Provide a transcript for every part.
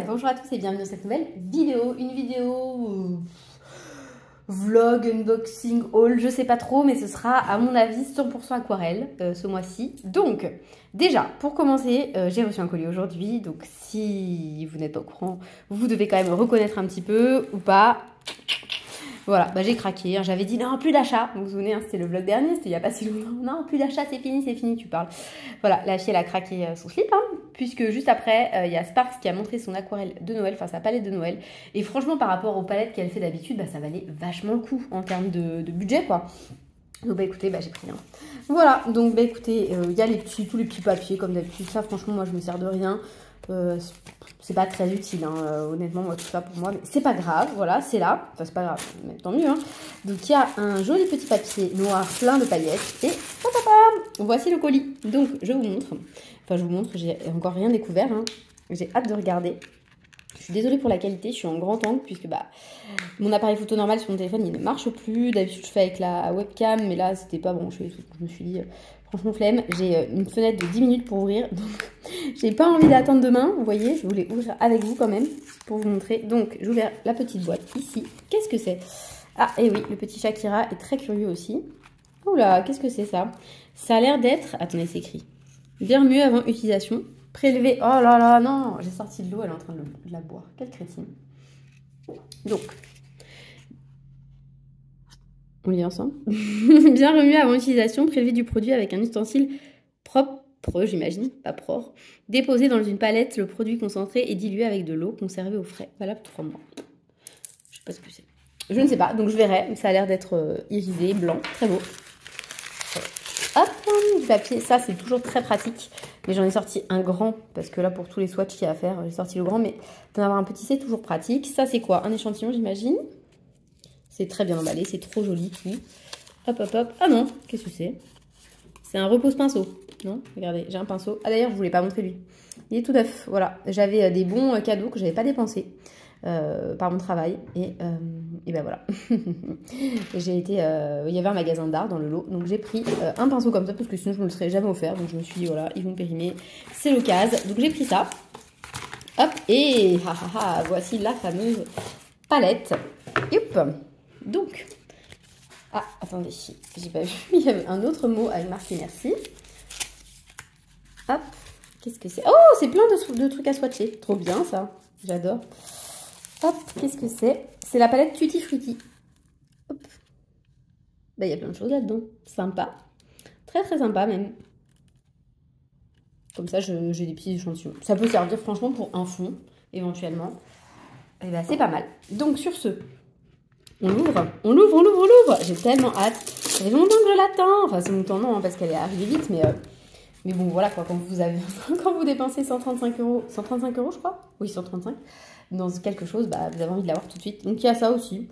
bonjour à tous et bienvenue dans cette nouvelle vidéo. Une vidéo vlog, unboxing, haul, je sais pas trop, mais ce sera à mon avis 100% aquarelle ce mois-ci. Donc déjà, pour commencer, j'ai reçu un colis aujourd'hui, donc si vous n'êtes pas au courant, vous devez quand même reconnaître un petit peu ou pas. Voilà, bah j'ai craqué, hein. J'avais dit non, plus d'achat. Vous vous souvenez, hein, c'était le vlog dernier, c'était il n'y a pas si longtemps. Non, plus d'achat, c'est fini, tu parles. Voilà, la fille, elle a craqué son slip, hein, puisque juste après, il y a Sparks qui a montré son aquarelle de Noël, enfin sa palette de Noël. Et franchement, par rapport aux palettes qu'elle fait d'habitude, bah, ça valait vachement le coup en termes de budget, quoi. Donc bah écoutez, bah j'ai pris un. Voilà, donc bah écoutez, il y a tous les petits papiers comme d'habitude. Ça, franchement, moi, je me sers de rien. C'est pas très utile, hein. Honnêtement, moi tout ça pour moi, mais c'est pas grave, voilà, c'est là, enfin c'est pas grave, mais tant mieux, hein. Donc il y a un joli petit papier noir plein de paillettes et voici le colis. Donc je vous montre, j'ai encore rien découvert, hein. J'ai hâte de regarder. Je suis désolée pour la qualité, je suis en grand angle puisque bah mon appareil photo normal sur mon téléphone il ne marche plus. D'habitude je fais avec la webcam, mais là c'était pas bon. Je me suis dit franchement flemme. J'ai une fenêtre de 10 minutes pour ouvrir, donc j'ai pas envie d'attendre demain. Vous voyez, je voulais ouvrir avec vous quand même pour vous montrer. Donc j'ouvre la petite boîte ici. Qu'est-ce que c'est? Ah et oui, le petit Shakira est très curieux aussi. Oula, qu'est-ce que c'est ça? Ça a l'air d'être, attendez, c'est écrit bien mieux avant utilisation. Prélever, oh là là, non, j'ai sorti de l'eau, elle est en train de la boire. Quelle crétine. Donc, on lit ensemble. Bien remuer avant utilisation, prélever du produit avec un ustensile propre, j'imagine, pas propre. Déposer dans une palette le produit concentré et dilué avec de l'eau, conservé au frais. Valable 3 mois. Je sais pas ce que c'est. Je ne sais pas, donc je verrai. Ça a l'air d'être irisé, blanc, très beau. Hop, du papier, ça c'est toujours très pratique. Mais j'en ai sorti un grand, parce que là pour tous les swatchs qu'il y a à faire, j'ai sorti le grand, mais d'en avoir un petit c'est toujours pratique. Ça c'est quoi? Un échantillon j'imagine. C'est très bien emballé, c'est trop joli tout. Hop hop hop, ah non, qu'est-ce que c'est? C'est un repose-pinceau, non? Regardez, j'ai un pinceau. Ah d'ailleurs je voulais pas montrer lui. Il est tout neuf, voilà. J'avais des bons cadeaux que j'avais pas dépensés par mon travail et ben voilà. J'ai été, il y avait un magasin d'art dans le lot, donc j'ai pris un pinceau comme ça parce que sinon je me le serais jamais offert, donc je me suis dit voilà, ils vont périmer, c'est l'occasion, donc j'ai pris ça. Hop, et voici la fameuse palette. Hop, donc ah attendez, j'ai pas vu, il y avait un autre mot avec marqué merci. Hop, qu'est-ce que c'est? Oh, c'est plein de trucs à swatcher, trop bien ça, j'adore. Hop, qu'est-ce que c'est? C'est la palette Tutti Frutti. Hop. Bah, il y a plein de choses là-dedans. Sympa. Très très sympa même. Comme ça, j'ai des petits échantillons. Ça peut servir franchement pour un fond, éventuellement. Et bah, c'est pas mal. Donc sur ce, on l'ouvre. J'ai tellement hâte. Ça fait longtemps que je l'attends. Enfin, c'est longtemps non, hein, parce qu'elle est arrivée vite, mais bon, voilà quoi, quand vous dépensez 135 €, 135 € je crois. Oui, 135. Dans quelque chose, bah, vous avez envie de l'avoir tout de suite. Donc il y a ça aussi.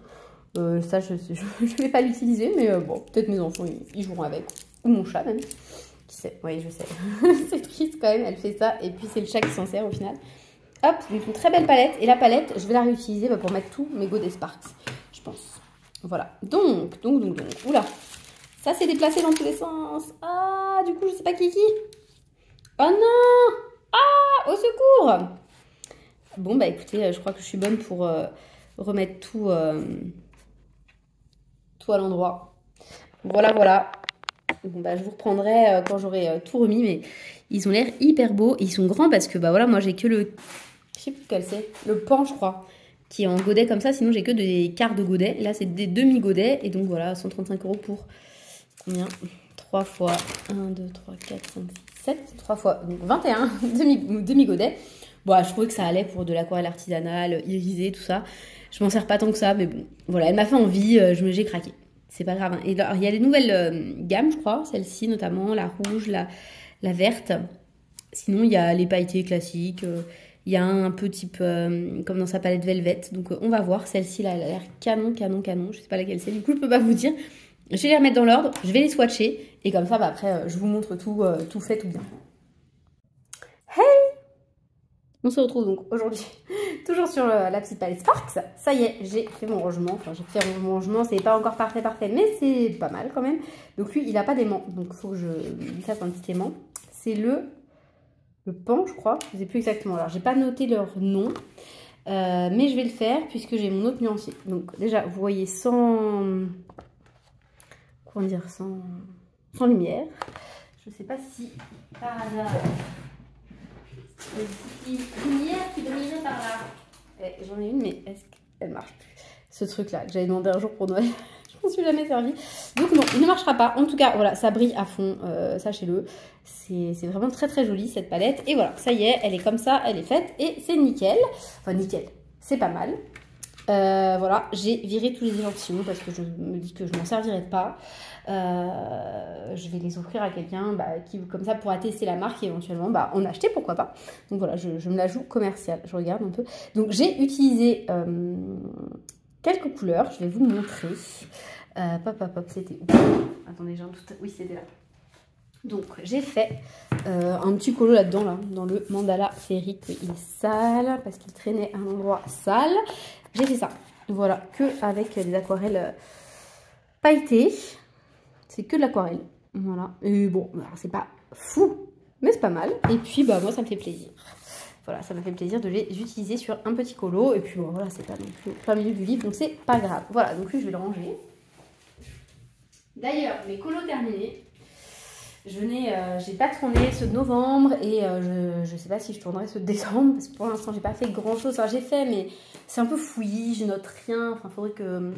Ça, je ne vais pas l'utiliser, mais bon, peut-être mes enfants, ils joueront avec. Ou mon chat même. Qui sait? Oui, je sais. C'est triste quand même, elle fait ça. Et puis c'est le chat qui s'en sert au final. Hop, donc une très belle palette. Et la palette, je vais la réutiliser pour mettre tous mes godets Sparks, je pense. Voilà. Donc. Oula. Ça s'est déplacé dans tous les sens. Ah, du coup, je sais pas qui. Oh non! Ah, au secours! Bon, bah écoutez, je crois que je suis bonne pour remettre tout à l'endroit. Voilà. Bon, bah je vous reprendrai quand j'aurai tout remis, mais ils ont l'air hyper beaux. Ils sont grands parce que, bah voilà, moi j'ai que le... Je sais plus quel c'est. Le pan, je crois, qui est en godet comme ça. Sinon, j'ai que des quarts de godet. Là, c'est des demi-godets. Et donc, voilà, 135 € pour combien? 3 fois 1, 2, 3, 4, 5, 6, 7. 3 fois donc 21 demi-godets. Bon, je trouvais que ça allait pour de l'aquarelle artisanale, irisée, tout ça. Je m'en sers pas tant que ça, mais bon, voilà, elle m'a fait envie, j'ai craqué. C'est pas grave. Hein. Et là, il y a les nouvelles gammes, je crois, celle-ci notamment, la rouge, la verte. Sinon, il y a les pailletés classiques, il y a un peu type, comme dans sa palette Velvet. Donc, on va voir, celle-ci, là, elle a l'air canon. Je sais pas laquelle c'est, du coup, je peux pas vous dire. Je vais les remettre dans l'ordre, je vais les swatcher, et comme ça, bah, après, je vous montre tout fait, tout bien. Hey! On se retrouve donc aujourd'hui, toujours sur la petite palette Sparks. Ça y est, j'ai fait mon rangement. Enfin, j'ai fait mon rangement, c'est pas encore parfait, mais c'est pas mal quand même. Donc lui, il a pas d'aimant, donc il faut que je lui fasse un petit aimant. C'est le le pan, je crois. Je ne sais plus exactement. Alors, j'ai pas noté leur nom. Mais je vais le faire puisque j'ai mon autre nuancier. Donc déjà, vous voyez sans... Comment dire, sans lumière. Je ne sais pas si par hasard... Il y a une petite lumière qui brillerait par là. J'en ai une, mais est-ce qu'elle marche plus? Ce truc-là que j'avais demandé un jour pour Noël. Je m'en suis jamais servi. Donc non, il ne marchera pas. En tout cas, voilà, ça brille à fond, sachez-le. C'est vraiment très très joli cette palette. Et voilà, ça y est, elle est comme ça, elle est faite. Et c'est nickel. Enfin, nickel, c'est pas mal. Voilà, j'ai viré tous les échantillons parce que je me dis que je m'en servirai pas. Je vais les offrir à quelqu'un qui, comme ça, pourra tester la marque et éventuellement en acheter, pourquoi pas. Donc voilà, je me la joue commerciale. Je regarde un peu. Donc j'ai utilisé quelques couleurs, je vais vous montrer. C'était où? Attendez, j'ai un doute. Oui, c'était là. Donc j'ai fait un petit colo là-dedans, là, dans le mandala féerique. Il est sale parce qu'il traînait à un endroit sale. J'ai fait ça. Voilà, que avec des aquarelles pailletées. C'est que de l'aquarelle. Voilà. Et bon, c'est pas fou, mais c'est pas mal. Et puis moi ça me fait plaisir. Voilà, ça m'a fait plaisir de les utiliser sur un petit colo. Et puis bon, voilà, c'est pas non plus plein milieu du livre, donc c'est pas grave. Voilà, donc lui je vais le ranger. D'ailleurs, mes colos terminés. J'ai pas tourné ceux de novembre et je sais pas si je tournerai ceux de décembre parce que pour l'instant j'ai pas fait grand chose. Enfin j'ai fait mais c'est un peu fouillis, je note rien. Enfin faudrait que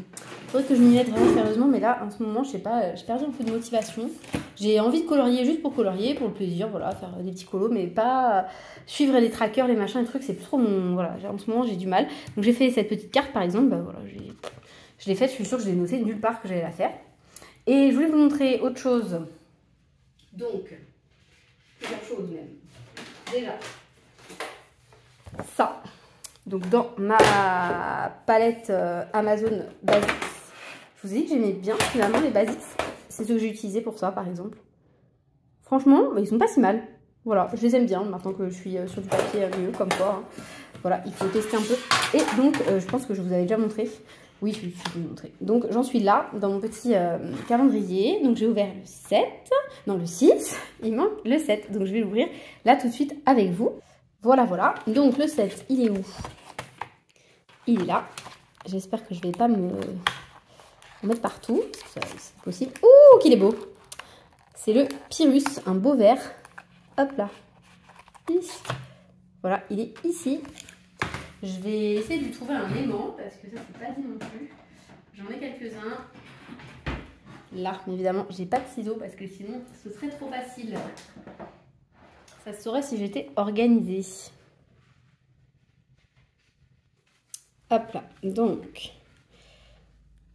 je m'y mette vraiment sérieusement, mais là en ce moment je sais pas, j'ai perdu un peu de motivation. J'ai envie de colorier juste pour colorier, pour le plaisir, voilà, faire des petits colos, mais pas suivre les trackers, les machins, les trucs, c'est plus trop mon... Voilà, en ce moment j'ai du mal. Donc j'ai fait cette petite carte par exemple, voilà, je l'ai faite, je suis sûre que je l'ai notée nulle part que j'allais la faire. Et je voulais vous montrer autre chose. Donc, plusieurs choses même. Déjà, ça. Donc, dans ma palette Amazon Basics, je vous ai dit que j'aimais bien finalement les Basics. C'est ce que j'ai utilisé pour ça, par exemple. Franchement, ils sont pas si mal. Voilà, je les aime bien maintenant que je suis sur du papier mieux, comme quoi. Hein. Voilà, il faut tester un peu. Et donc, je pense que je vous avais déjà montré. Oui, je vais vous montrer. Donc, j'en suis là, dans mon petit calendrier. Donc, j'ai ouvert le 7. Non, le 6. Il manque le 7. Donc, je vais l'ouvrir là tout de suite avec vous. Voilà, voilà. Donc, le 7, il est où? Il est là. J'espère que je ne vais pas me mettre partout. C'est possible. Ouh, qu'il est beau! C'est le Pyrrhus, un beau vert. Hop là. Ici. Voilà, il est ici. Je vais essayer de lui trouver un aimant parce que ça c'est pas dit non plus. J'en ai quelques-uns. Là, évidemment, j'ai pas de ciseaux parce que sinon ce serait trop facile. Ça se saurait si j'étais organisée. Hop là. Donc,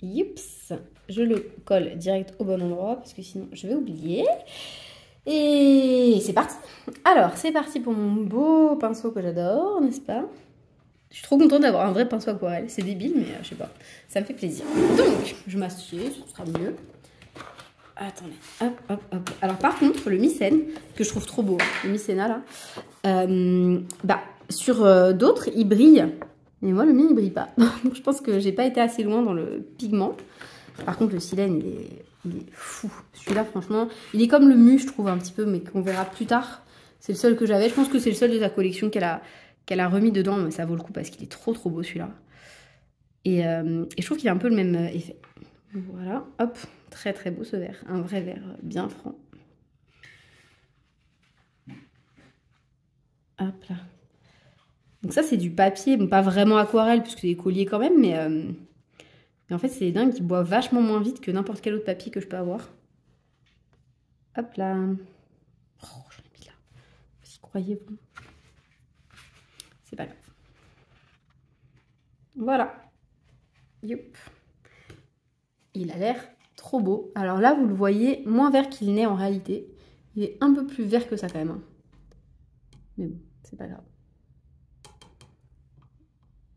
youps, je le colle direct au bon endroit parce que sinon je vais oublier. Et c'est parti. Alors, c'est parti pour mon beau pinceau que j'adore, n'est-ce pas? Je suis trop contente d'avoir un vrai pinceau aquarelle. C'est débile, mais je sais pas. Ça me fait plaisir. Donc, je m'assieds, ce sera mieux. Attendez. Hop, hop, hop. Alors, par contre, le Mycène, que je trouve trop beau, le Mycéna, là, sur d'autres, il brille. Mais moi, le mien, il brille pas. Donc, je pense que j'ai pas été assez loin dans le pigment. Par contre, le Silène, il est fou. Celui-là, franchement, il est comme le Mu, je trouve, un petit peu, mais qu'on verra plus tard. C'est le seul que j'avais. Je pense que c'est le seul de sa collection qu'elle a remis dedans, mais ça vaut le coup parce qu'il est trop trop beau celui-là. Et je trouve qu'il a un peu le même effet. Voilà, hop, très très beau ce vert. Un vrai vert bien franc. Hop là. Donc ça c'est du papier, bon, pas vraiment aquarelle puisque c'est des colliers quand même, mais en fait c'est dingue, qui boit vachement moins vite que n'importe quel autre papier que je peux avoir. Hop là. Oh, j'en ai mis là. Vous y croyez-vous? C'est pas grave. Voilà. Youp. Il a l'air trop beau. Alors là, vous le voyez moins vert qu'il n'est en réalité. Il est un peu plus vert que ça quand même. Hein. Mais bon, c'est pas grave.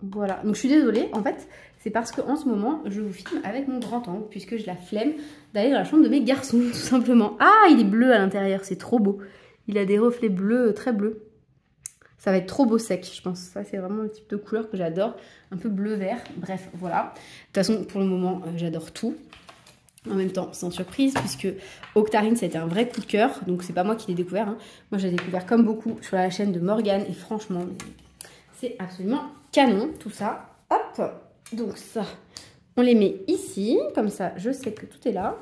Voilà. Donc je suis désolée. En fait, c'est parce qu'en ce moment, je vous filme avec mon grand angle puisque j'ai la flemme d'aller dans la chambre de mes garçons, tout simplement. Ah, il est bleu à l'intérieur. C'est trop beau. Il a des reflets bleus, très bleus. Ça va être trop beau sec, je pense. Ça, c'est vraiment le type de couleur que j'adore. Un peu bleu-vert. Bref, voilà. De toute façon, pour le moment, j'adore tout. En même temps, sans surprise, puisque Octarine, ça a été un vrai coup de cœur. Donc, c'est pas moi qui l'ai découvert. Hein. Moi, j'ai découvert comme beaucoup sur la chaîne de Morgane. Et franchement, c'est absolument canon, tout ça. Hop. Donc, ça, on les met ici. Comme ça, je sais que tout est là.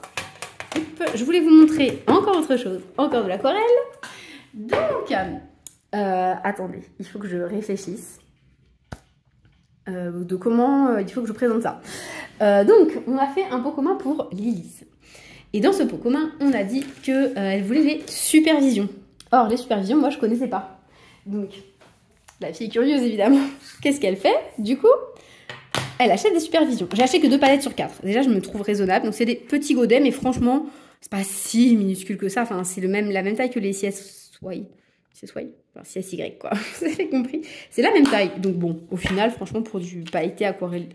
Hop. Je voulais vous montrer encore autre chose. Encore de l'aquarelle. Donc, attendez. Il faut que je réfléchisse. De comment il faut que je présente ça. Donc, on a fait un pot commun pour Lilith. Et dans ce pot commun, on a dit qu'elle voulait les supervisions. Or, les supervisions, moi, je connaissais pas. Donc, la fille curieuse, évidemment, qu'est-ce qu'elle fait? Du coup, elle achète des supervisions. J'ai acheté que 2 palettes sur 4. Déjà, je me trouve raisonnable. Donc, c'est des petits godets, mais franchement, c'est pas si minuscule que ça. Enfin, c'est la même taille que les CSY. Enfin, CSY, quoi. Vous avez compris. C'est la même taille. Donc, bon, au final, franchement, pour du pailleté aquarelle,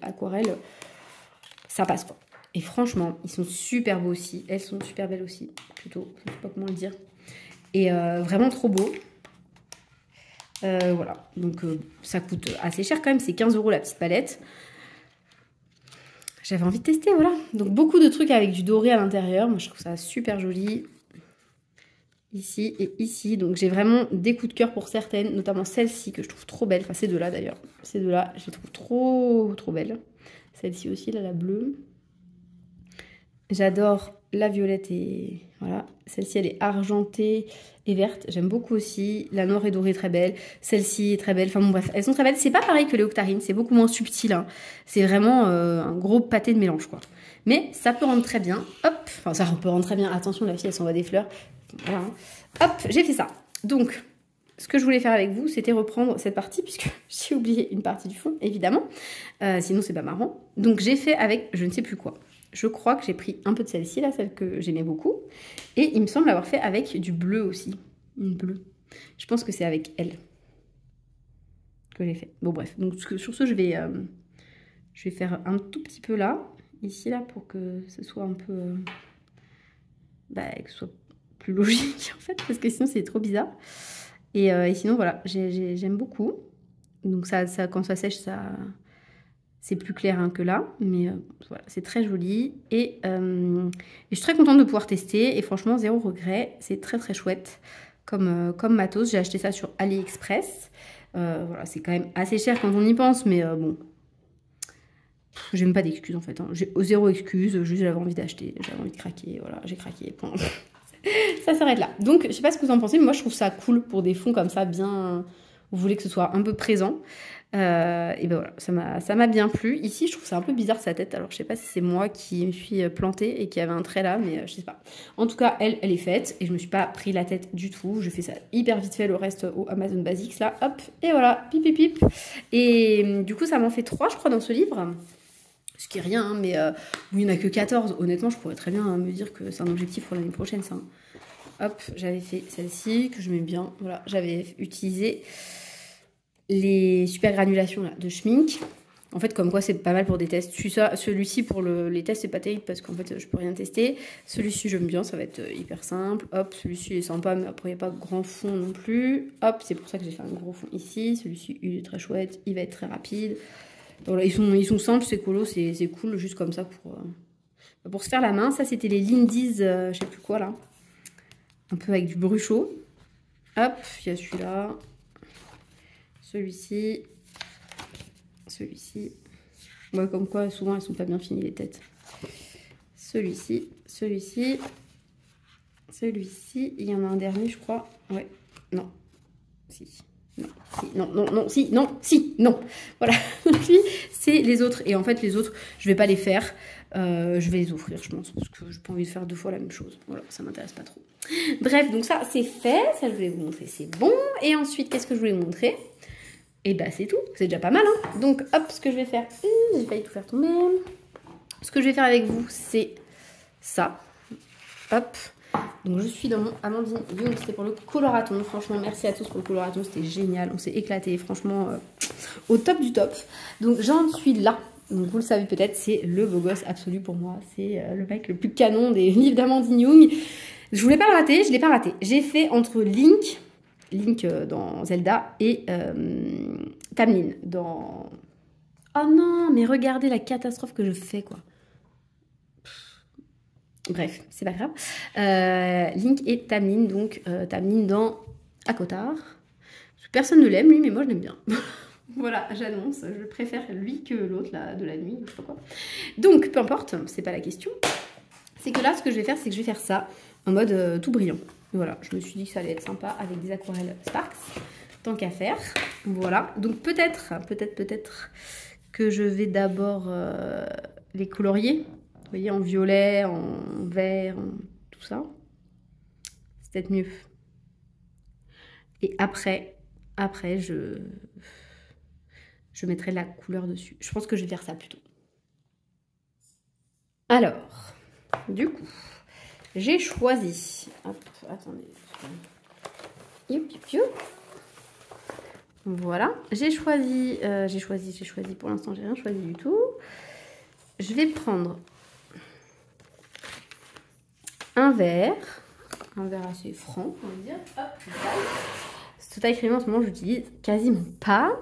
ça passe, quoi. Et franchement, ils sont super beaux aussi. Elles sont super belles aussi, plutôt. Je sais pas comment le dire. Et vraiment trop beaux. Voilà. Donc, ça coûte assez cher quand même. C'est 15 € la petite palette. J'avais envie de tester, voilà. Donc, beaucoup de trucs avec du doré à l'intérieur. Moi, je trouve ça super joli. Ici et ici. Donc, j'ai vraiment des coups de cœur pour certaines. Notamment celle-ci que je trouve trop belle. Enfin, ces deux-là d'ailleurs. Ces deux-là, je les trouve trop belles. Celle-ci aussi, là, la bleue. J'adore la violette et voilà. Celle-ci, elle est argentée et verte. J'aime beaucoup aussi. La noire et dorée, très belle. Celle-ci est très belle. Enfin bon, bref, elles sont très belles. C'est pas pareil que les Octarines. C'est beaucoup moins subtil. Hein. C'est vraiment un gros pâté de mélange, quoi. Mais ça peut rendre très bien. Hop. Enfin, ça peut rendre très bien. Attention, la fille, elle s'envoie des fleurs. Voilà. Hein. Hop, j'ai fait ça. Donc, ce que je voulais faire avec vous, c'était reprendre cette partie, puisque j'ai oublié une partie du fond, évidemment. Sinon, c'est pas marrant. Donc, j'ai fait avec je ne sais plus quoi. Je crois que j'ai pris un peu de celle-ci, là, celle que j'aimais beaucoup. Et il me semble avoir fait avec du bleu aussi. Une bleue. Je pense que c'est avec elle que j'ai fait. Bon, bref. Donc, sur ce, je vais faire un tout petit peu là. Ici, là, pour que ce soit un peu... que ce soit plus logique, en fait. Parce que sinon, c'est trop bizarre. Et sinon, voilà. J'aime beaucoup. Donc, ça, quand ça sèche, ça... C'est plus clair hein, que là, mais voilà, c'est très joli. Et je suis très contente de pouvoir tester. Et franchement, zéro regret. C'est très chouette comme matos. J'ai acheté ça sur AliExpress. Voilà, c'est quand même assez cher quand on y pense, mais bon. J'ai même pas d'excuses en fait. Hein. J'ai zéro excuse, juste j'avais envie d'acheter. J'avais envie de craquer. Voilà, j'ai craqué. Ça s'arrête là. Donc, je sais pas ce que vous en pensez, mais moi je trouve ça cool pour des fonds comme ça, bien. Vous voulez que ce soit un peu présent. Et ben voilà, ça m'a bien plu. Ici, je trouve ça un peu bizarre sa tête. Alors, je sais pas si c'est moi qui me suis plantée et qui avait un trait là, mais je sais pas. En tout cas, elle est faite et je me suis pas pris la tête du tout. Je fais ça hyper vite fait, le reste au Amazon Basics là, hop, et voilà, pip pip pip. Et du coup, ça m'en fait 3, je crois, dans ce livre. Ce qui est rien, hein, mais il n'y en a que 14. Honnêtement, je pourrais très bien me dire que c'est un objectif pour l'année prochaine, ça. Hop, j'avais fait celle-ci que je mets bien. Voilà, j'avais utilisé les super granulations là, de Schmink. En fait, comme quoi, c'est pas mal pour des tests. Celui-ci, pour les tests, c'est pas terrible parce qu'en fait, je peux rien tester. Celui-ci, j'aime bien, ça va être hyper simple. Hop, celui-ci, il est sympa, mais après, il n'y a pas grand fond non plus. Hop, c'est pour ça que j'ai fait un gros fond ici. Celui-ci, il est très chouette, il va être très rapide. Voilà, ils sont simples, c'est colo, c'est cool, juste comme ça pour se faire la main. Ça, c'était les Lindy's, je sais plus quoi là. Un peu avec du bruchot. Hop, il y a celui-là. Celui-ci. Celui-ci. Ouais, comme quoi, souvent, elles sont pas bien finies, les têtes. Celui-ci. Celui-ci. Celui-ci. Il y en a un dernier, je crois. Ouais. Non. Si. Non. Si. Non. Non. Non. Si. Non. Si. Non. Voilà. Puis, c'est les autres. Et en fait, les autres, je vais pas les faire. Je vais les offrir, je pense, parce que j'ai pas envie de faire 2 fois la même chose. Voilà, ça m'intéresse pas trop. Bref, donc ça, c'est fait. Ça, je voulais vous montrer, c'est bon. Et ensuite, qu'est-ce que je voulais vous montrer? Et bah, c'est tout. C'est déjà pas mal, hein. Donc, hop, ce que je vais faire... J'ai failli tout faire tomber. Ce que je vais faire avec vous, c'est ça. Hop. Donc, je suis dans mon Amandine Young. C'était pour le coloraton. Franchement, merci à tous pour le coloraton. C'était génial. On s'est éclaté. Franchement, au top du top. Donc, j'en suis là. Donc, vous le savez peut-être, c'est le beau gosse absolu pour moi. C'est le mec le plus canon des livres d'Amandine Young. Je voulais pas le rater, je l'ai pas raté. J'ai fait entre Link dans Zelda et Tamlin dans... Oh non, mais regardez la catastrophe que je fais, quoi. Bref, c'est pas grave. Link et Tamlin, donc Tamlin dans Akotar. Personne ne l'aime lui, mais moi je l'aime bien. Voilà, j'annonce, je préfère lui que l'autre là de la nuit, je sais pas quoi. Donc, peu importe, c'est pas la question. C'est que là, ce que je vais faire, c'est que je vais faire ça en mode tout brillant. Voilà, je me suis dit que ça allait être sympa avec des aquarelles Sparks, tant qu'à faire. Voilà, donc peut-être que je vais d'abord les colorier. Vous voyez, en violet, en vert, en tout ça. C'est peut-être mieux. Et après, je mettrai la couleur dessus. Je pense que je vais faire ça plutôt. Alors, du coup, j'ai choisi... Hop, attendez. Youp, youp, youp. Voilà, j'ai choisi, pour l'instant j'ai rien choisi du tout. Je vais prendre un verre assez franc, on va dire. Hop, ce taille crémeux en ce moment j'utilise quasiment pas.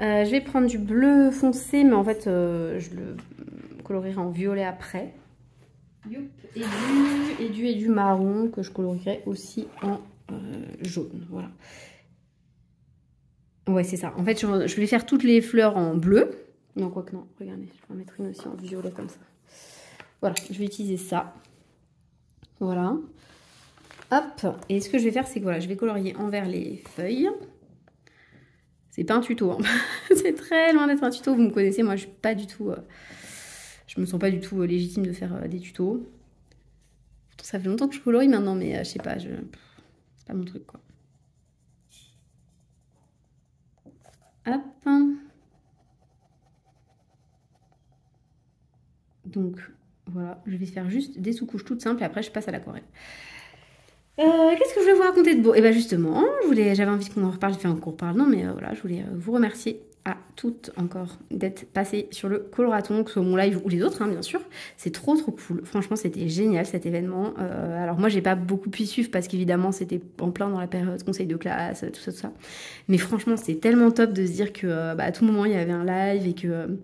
Je vais prendre du bleu foncé, mais en fait je le colorierai en violet après. Et du marron que je colorierai aussi en jaune, voilà. Ouais, c'est ça. En fait, je vais faire toutes les fleurs en bleu. Non, quoi que non. Regardez, je vais en mettre une aussi en violet comme ça. Voilà, je vais utiliser ça. Voilà. Hop. Et ce que je vais faire, c'est que voilà, je vais colorier en vert les feuilles. C'est pas un tuto, hein. C'est très loin d'être un tuto. Vous me connaissez, moi, je suis pas du tout... je me sens pas du tout légitime de faire des tutos. Ça fait longtemps que je colorie maintenant, mais je sais pas, c'est pas mon truc, quoi. Hop. Donc voilà, je vais faire juste des sous-couches toutes simples et après je passe à l'aquarelle. Qu'est-ce que je vais vous raconter de beau? Et bien justement, j'avais envie qu'on en reparle, qu'on reparle, non mais voilà, je voulais vous remercier à toutes encore d'être passées sur le coloraton, que ce soit mon live ou les autres, hein, bien sûr. C'est trop cool. Franchement, c'était génial cet événement. Alors moi, j'ai pas beaucoup pu suivre parce qu'évidemment, c'était en plein dans la période conseil de classe, tout ça. Mais franchement, c'était tellement top de se dire que à tout moment, il y avait un live et que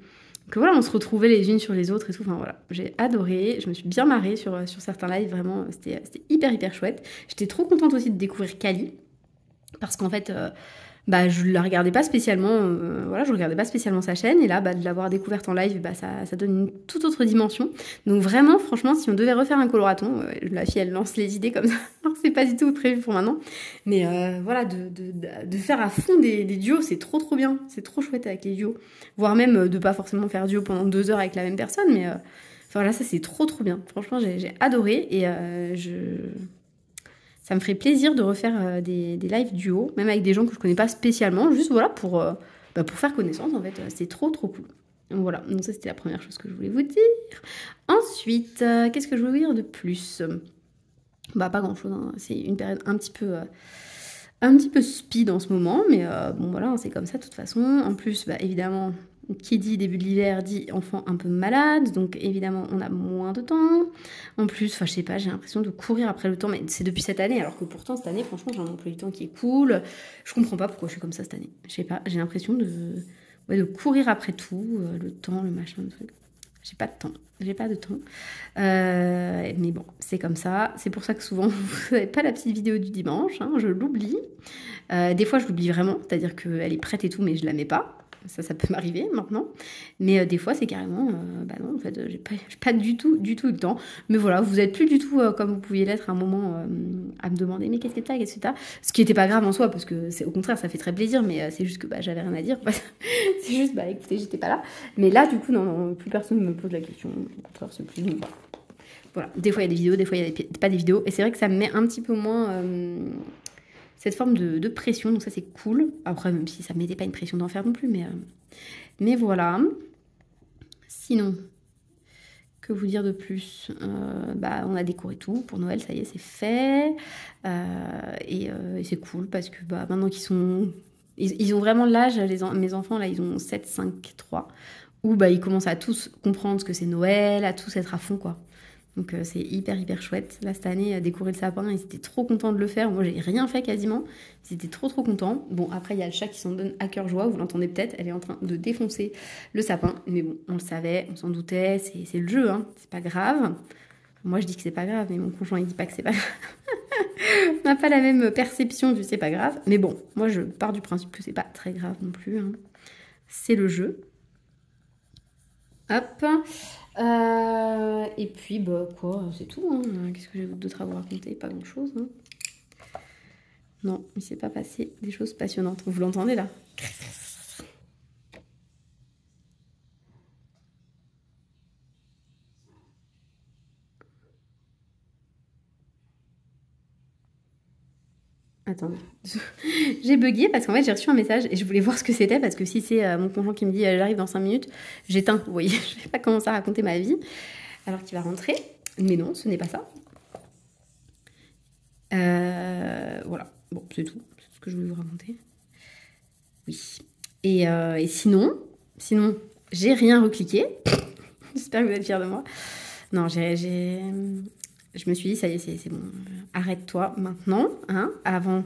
voilà, on se retrouvait les unes sur les autres et tout. Enfin voilà, j'ai adoré. Je me suis bien marrée sur certains lives. Vraiment, c'était hyper chouette. J'étais trop contente aussi de découvrir Kali. Parce qu'en fait... je la regardais pas spécialement, voilà, je regardais pas spécialement sa chaîne, et là, de l'avoir découverte en live, ça donne une toute autre dimension. Donc vraiment, franchement, si on devait refaire un coloraton, la fille, elle lance les idées comme ça, alors c'est pas du tout prévu pour maintenant, mais voilà, de faire à fond des duos, c'est trop bien, c'est trop chouette avec les duos, voire même de pas forcément faire duo pendant 2 heures avec la même personne, mais enfin voilà, ça c'est trop bien, franchement, j'ai adoré, et ça me ferait plaisir de refaire des lives duo, même avec des gens que je connais pas spécialement, juste voilà pour faire connaissance en fait. C'est trop cool. Donc voilà, donc ça c'était la première chose que je voulais vous dire. Ensuite, qu'est-ce que je voulais vous dire de plus? Pas grand chose, hein. C'est une période un petit peu speed en ce moment, mais bon voilà, hein, c'est comme ça de toute façon. En plus, évidemment, qui dit début de l'hiver dit enfant un peu malade, donc évidemment on a moins de temps. En plus, je sais pas, j'ai l'impression de courir après le temps, mais c'est depuis cette année, alors que pourtant cette année, franchement, j'ai un emploi du temps qui est cool. Je comprends pas pourquoi je suis comme ça cette année. Je sais pas, j'ai l'impression de courir après tout, le temps, le machin, le truc. J'ai pas de temps. Mais bon, c'est comme ça. C'est pour ça que souvent, vous n'avez pas la petite vidéo du dimanche, hein, je l'oublie. Des fois, je l'oublie vraiment, c'est-à-dire qu'elle est prête et tout, mais je la mets pas. Ça peut m'arriver maintenant. Mais des fois, c'est carrément... non, en fait, j'ai pas du tout eu le temps. Mais voilà, vous êtes plus du tout comme vous pouviez l'être à un moment à me demander « Mais qu'est-ce que t'as ?» Ce qui n'était pas grave en soi, parce que au contraire, ça fait très plaisir, mais c'est juste que j'avais rien à dire. C'est juste, écoutez, j'étais pas là. Mais là, du coup, non, plus personne me pose la question. Au contraire, c'est plus... Voilà, des fois, il y a des vidéos, des fois, il y a pas des vidéos. Et c'est vrai que ça me met un petit peu moins... cette forme de pression, donc ça c'est cool. Après, même si ça ne mettait pas une pression d'enfer non plus, mais voilà. Sinon, que vous dire de plus? On a décoré tout pour Noël, ça y est, c'est fait. Et c'est cool parce que maintenant qu'ils sont... Ils ont vraiment l'âge, mes enfants, là, ils ont 7, 5, 3, où ils commencent à tous comprendre ce que c'est Noël, à tous être à fond, quoi. Donc c'est hyper chouette. Là, cette année, décorer le sapin, ils étaient trop contents de le faire. Moi, j'ai rien fait quasiment. Ils étaient trop contents. Bon, après, il y a le chat qui s'en donne à cœur joie. Vous l'entendez peut-être, elle est en train de défoncer le sapin. Mais bon, on le savait, on s'en doutait. C'est le jeu, hein. C'est pas grave. Moi, je dis que c'est pas grave, mais mon conjoint, il dit pas que c'est pas grave. On n'a pas la même perception du c'est pas grave. Mais bon, moi, je pars du principe que c'est pas très grave non plus. Hein. C'est le jeu. Hop. Et puis, bah, quoi, c'est tout. Hein. Qu'est-ce que j'ai d'autre à vous raconter? Pas grand-chose. Hein. Non, il s'est pas passé des choses passionnantes. Vous l'entendez, là? Attendez, j'ai bugué parce qu'en fait j'ai reçu un message et je voulais voir ce que c'était parce que si c'est mon conjoint qui me dit j'arrive dans 5 minutes, j'éteins, vous voyez, je vais pas commencer à raconter ma vie alors qu'il va rentrer, mais non, ce n'est pas ça. Voilà, bon c'est tout, c'est tout ce que je voulais vous raconter. Oui, et sinon, j'ai rien recliqué, j'espère que vous êtes fiers de moi. Non, je me suis dit, ça y est, c'est bon, arrête-toi maintenant, hein, avant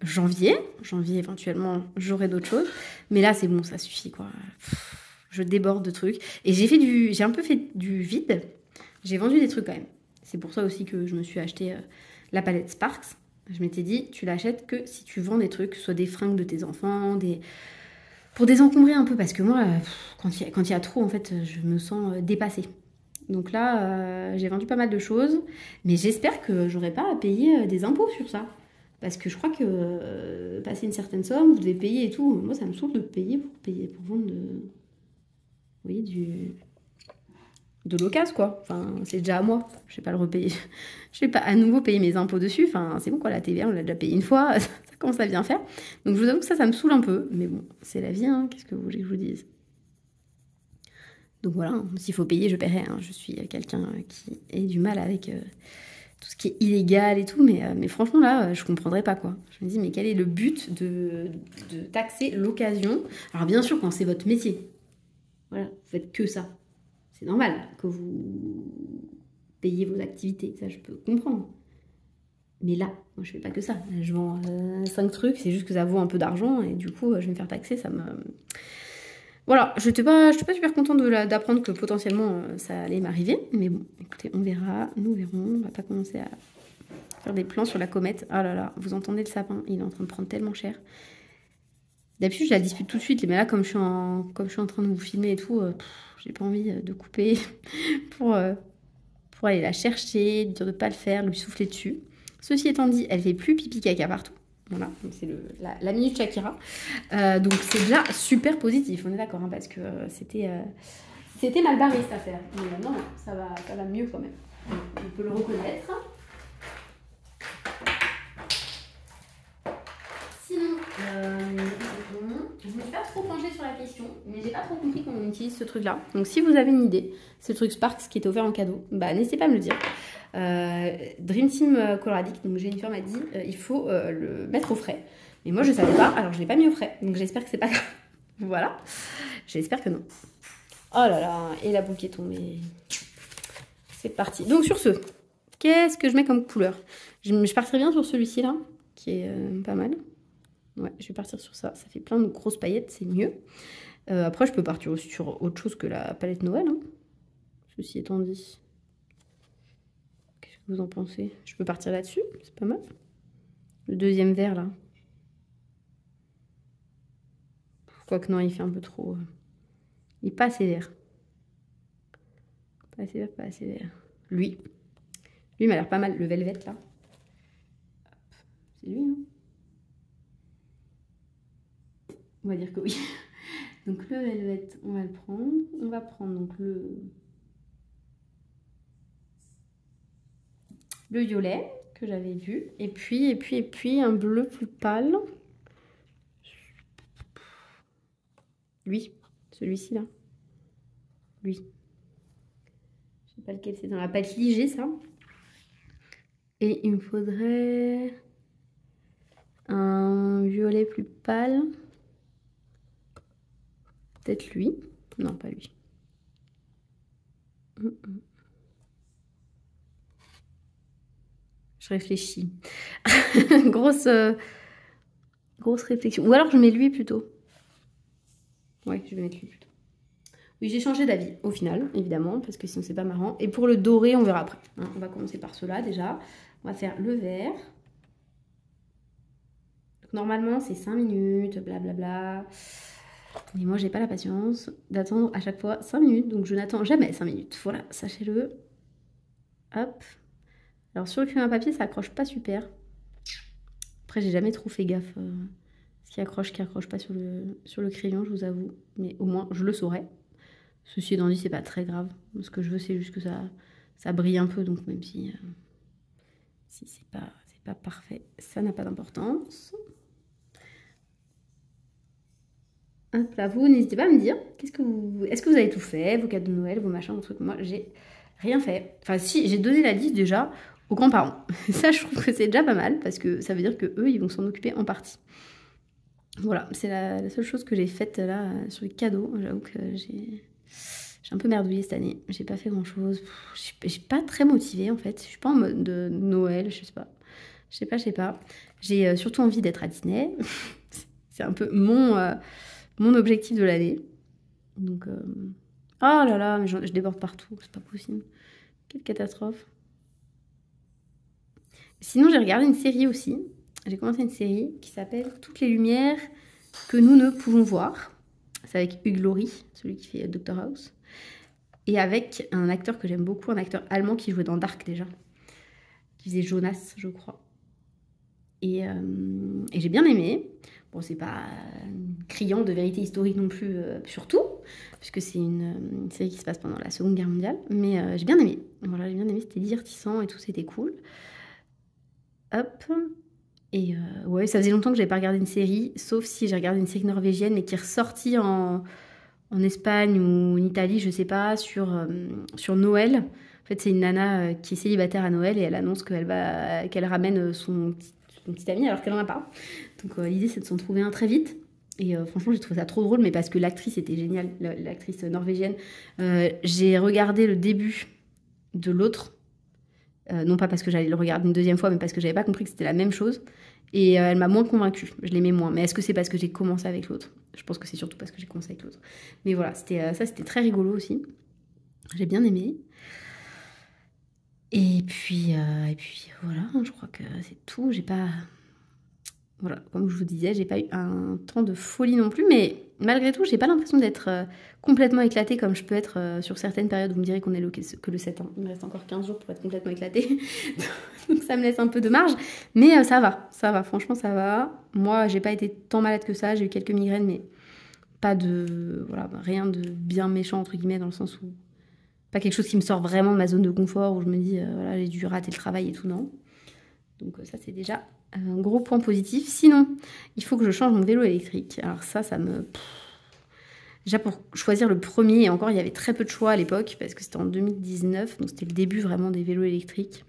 janvier. Janvier, éventuellement, j'aurai d'autres choses. Mais là, c'est bon, ça suffit, quoi. Je déborde de trucs. Et j'ai un peu fait du vide. J'ai vendu des trucs quand même. C'est pour ça aussi que je me suis acheté la palette Sparks. Je m'étais dit, tu l'achètes que si tu vends des trucs, soit des fringues de tes enfants, pour désencombrer un peu. Parce que moi, quand il y a trop, en fait, je me sens dépassée. Donc là, j'ai vendu pas mal de choses, mais j'espère que j'aurai pas à payer des impôts sur ça. Parce que je crois que passer une certaine somme, vous devez payer et tout. Moi, ça me saoule de payer pour vendre vous voyez, de l'occasion, quoi. Enfin, c'est déjà à moi. Je vais pas le repayer. Je vais pas à nouveau payer mes impôts dessus. Enfin, c'est bon, quoi, la TVA, on l'a déjà payé une fois. Ça commence à bien faire. Donc, je vous avoue que ça me saoule un peu. Mais bon, c'est la vie, hein. Qu'est-ce que vous voulez que je vous dise? Donc voilà, s'il faut payer, je paierai. Hein. Je suis quelqu'un qui a du mal avec tout ce qui est illégal et tout, mais franchement là, je comprendrais pas quoi. Je me dis, mais quel est le but de taxer l'occasion? Alors bien sûr, quand c'est votre métier, voilà, vous faites que ça. C'est normal que vous payiez vos activités, ça je peux comprendre. Mais là, moi je fais pas que ça. Je vends 5 trucs, c'est juste que ça vaut un peu d'argent et du coup, je vais me faire taxer, ça me... Voilà, je n'étais pas super contente d'apprendre que potentiellement ça allait m'arriver. Mais bon, écoutez, on verra, nous verrons. On va pas commencer à faire des plans sur la comète. Oh là là, vous entendez le sapin, il est en train de prendre tellement cher. D'habitude, je la dispute tout de suite. Mais là, comme je suis en train de vous filmer et tout, j'ai pas envie de couper pour aller la chercher, dire de pas le faire, lui souffler dessus. Ceci étant dit, elle fait plus pipi caca partout. Voilà, c'est la minute Shakira. Donc c'est déjà super positif, on est d'accord, hein, parce que c'était mal barré cette affaire. Mais non, ça va mieux quand même. On peut le reconnaître. Sinon, je ne me suis pas trop penchée sur la question, mais j'ai pas trop compris comment on utilise ce truc-là. Donc si vous avez une idée, c'est le truc Sparks qui était offert en cadeau, bah n'hésitez pas à me le dire. Dream Team Coloradic, donc Jennifer m'a dit il faut le mettre au frais. Mais moi je savais pas, alors je l'ai pas mis au frais. Donc j'espère que c'est pas grave. Voilà, j'espère que non. Oh là là, et la boule qui est tombée. C'est parti. Donc sur ce, qu'est-ce que je mets comme couleur? Je partirai bien sur celui-ci là, qui est pas mal. Ouais, je vais partir sur ça. Ça fait plein de grosses paillettes, c'est mieux. Après, je peux partir aussi sur autre chose que la palette Noël. Hein. Ceci étant dit. Qu'est-ce que vous en pensez? Je peux partir là-dessus, c'est pas mal. Le deuxième vert, là. Quoique non, il fait un peu trop... Il est pas assez vert. Pas assez vert, pas assez vert. Lui il m'a l'air pas mal. Le velvet, là. C'est lui, non? On va dire que oui. Donc le velvet, on va le prendre. On va prendre donc le violet que j'avais vu. Et puis un bleu plus pâle. Lui, celui-ci là. Lui. Je sais pas lequel c'est, dans la palette Liger ça. Et il me faudrait un violet plus pâle. Peut-être lui. Non, pas lui. Je réfléchis. grosse réflexion. Ou alors je mets lui plutôt. Ouais, je vais mettre lui plutôt. Oui, j'ai changé d'avis au final, évidemment, parce que sinon c'est pas marrant. Et pour le doré, on verra après. Hein, on va commencer par cela déjà. On va faire le vert. Donc, normalement, c'est 5 minutes, blablabla. Mais moi, j'ai pas la patience d'attendre à chaque fois 5 minutes. Donc, je n'attends jamais 5 minutes. Voilà, sachez-le. Hop. Alors, sur le crayon à papier, ça accroche pas super. Après, j'ai jamais trop fait gaffe. Ce qui accroche pas sur le crayon, je vous avoue. Mais au moins, je le saurais. Ceci étant dit, c'est pas très grave. Ce que je veux, c'est juste que ça brille un peu. Donc, même si c'est pas parfait, ça n'a pas d'importance. Hop là, vous n'hésitez pas à me dire, est-ce que vous avez tout fait, vos cadeaux de Noël, vos machins, vos trucs. Moi, j'ai rien fait. Enfin, si, j'ai donné la liste déjà aux grands-parents. Ça, je trouve que c'est déjà pas mal, parce que ça veut dire que eux, ils vont s'en occuper en partie. Voilà, c'est la seule chose que j'ai faite là sur les cadeaux. J'avoue que j'ai un peu merdouillé cette année. J'ai pas fait grand-chose. Je suis pas très motivée, en fait. Je suis pas en mode de Noël, je sais pas. Je sais pas. J'ai surtout envie d'être à Disney. C'est un peu mon objectif de l'année. Donc, oh là là, mais je déborde partout, c'est pas possible. Quelle catastrophe. Sinon, j'ai regardé une série aussi. J'ai commencé une série qui s'appelle Toutes les lumières que nous ne pouvons voir. C'est avec Hugh Laurie, celui qui fait Dr House. Et avec un acteur que j'aime beaucoup, un acteur allemand qui jouait dans Dark déjà. Qui faisait Jonas, je crois. Et j'ai bien aimé. Bon, c'est pas criant de vérité historique non plus, surtout, puisque c'est une série qui se passe pendant la Seconde Guerre mondiale. Mais j'ai bien aimé. Voilà, j'ai bien aimé, c'était divertissant et tout, c'était cool. Hop. Et ouais, ça faisait longtemps que j'avais pas regardé une série, sauf si j'ai regardé une série norvégienne, mais qui est ressortie en Espagne ou en Italie, je sais pas, sur Noël. En fait, c'est une nana qui est célibataire à Noël et elle annonce qu'elle ramène son petit ami alors qu'elle en a pas. Donc l'idée, c'est de s'en trouver un très vite. Et franchement, j'ai trouvé ça trop drôle, mais parce que l'actrice était géniale, l'actrice norvégienne. J'ai regardé le début de l'autre, non pas parce que j'allais le regarder une deuxième fois, mais parce que j'avais pas compris que c'était la même chose. Et elle m'a moins convaincue, je l'aimais moins. Mais est-ce que c'est parce que j'ai commencé avec l'autre? Je pense que c'est surtout parce que j'ai commencé avec l'autre. Mais voilà, c'était très rigolo aussi. J'ai bien aimé. Et puis voilà, je crois que c'est tout. J'ai pas... Voilà, comme je vous disais, j'ai pas eu un temps de folie non plus, mais malgré tout, j'ai pas l'impression d'être complètement éclatée comme je peux être sur certaines périodes. Vous me direz qu'on est que le 7 ans. Il me reste encore 15 jours pour être complètement éclatée. Donc ça me laisse un peu de marge. Mais ça va, franchement ça va. Moi, j'ai pas été tant malade que ça. J'ai eu quelques migraines, mais pas de... Voilà, rien de bien méchant, entre guillemets, dans le sens où... Pas quelque chose qui me sort vraiment de ma zone de confort, où je me dis, voilà, j'ai dû rater le travail et tout, non. Donc ça, c'est déjà un gros point positif. Sinon, il faut que je change mon vélo électrique. Alors ça me... Déjà pour choisir le premier, et encore il y avait très peu de choix à l'époque, parce que c'était en 2019, donc c'était le début vraiment des vélos électriques.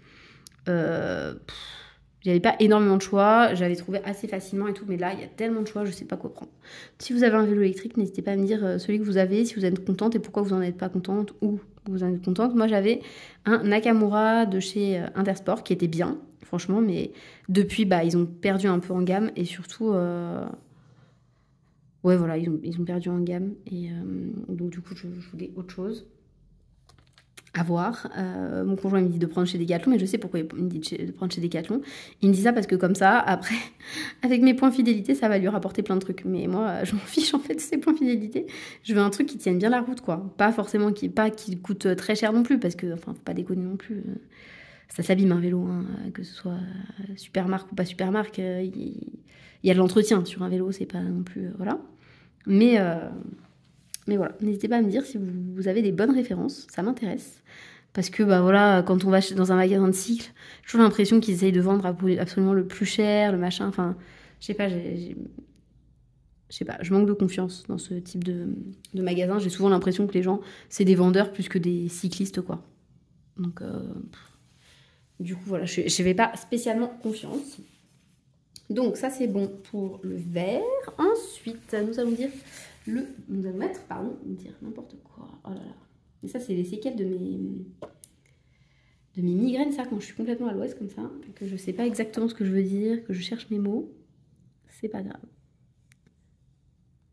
J'avais pas énormément de choix, j'avais trouvé assez facilement et tout, mais là il y a tellement de choix, je sais pas quoi prendre. Si vous avez un vélo électrique, n'hésitez pas à me dire celui que vous avez, si vous êtes contente et pourquoi vous en êtes pas contente, ou vous en êtes contente. Moi j'avais un Nakamura de chez Intersport qui était bien, franchement, mais depuis ils ont perdu un peu en gamme et surtout... Ouais, voilà, ils ont perdu en gamme. Et donc, du coup, je voulais autre chose à voir. Mon conjoint me dit de prendre chez Decathlon, mais je sais pourquoi il me dit de prendre chez Decathlon. Il me dit ça parce que comme ça, après, avec mes points fidélité, ça va lui rapporter plein de trucs. Mais moi, je m'en fiche en fait de ces points fidélité. Je veux un truc qui tienne bien la route, quoi. Pas forcément qui coûte très cher non plus, parce que, enfin, faut pas déconner non plus. Ça s'abîme un vélo, hein, que ce soit super marque ou pas super marque. Il y a de l'entretien sur un vélo, c'est pas non plus... voilà. Mais voilà, n'hésitez pas à me dire si vous avez des bonnes références, ça m'intéresse. Parce que voilà, quand on va dans un magasin de cycle, j'ai toujours l'impression qu'ils essayent de vendre absolument le plus cher, le machin. Enfin, je sais pas, je manque de confiance dans ce type de magasin. J'ai souvent l'impression que les gens, c'est des vendeurs plus que des cyclistes, quoi. Donc, du coup, voilà, je vais pas spécialement confiance. Donc ça c'est bon pour le vert. Ensuite nous allons dire dire n'importe quoi. Oh là là. Et ça c'est les séquelles de mes migraines, ça, quand je suis complètement à l'ouest comme ça, que je sais pas exactement ce que je veux dire, que je cherche mes mots. C'est pas grave.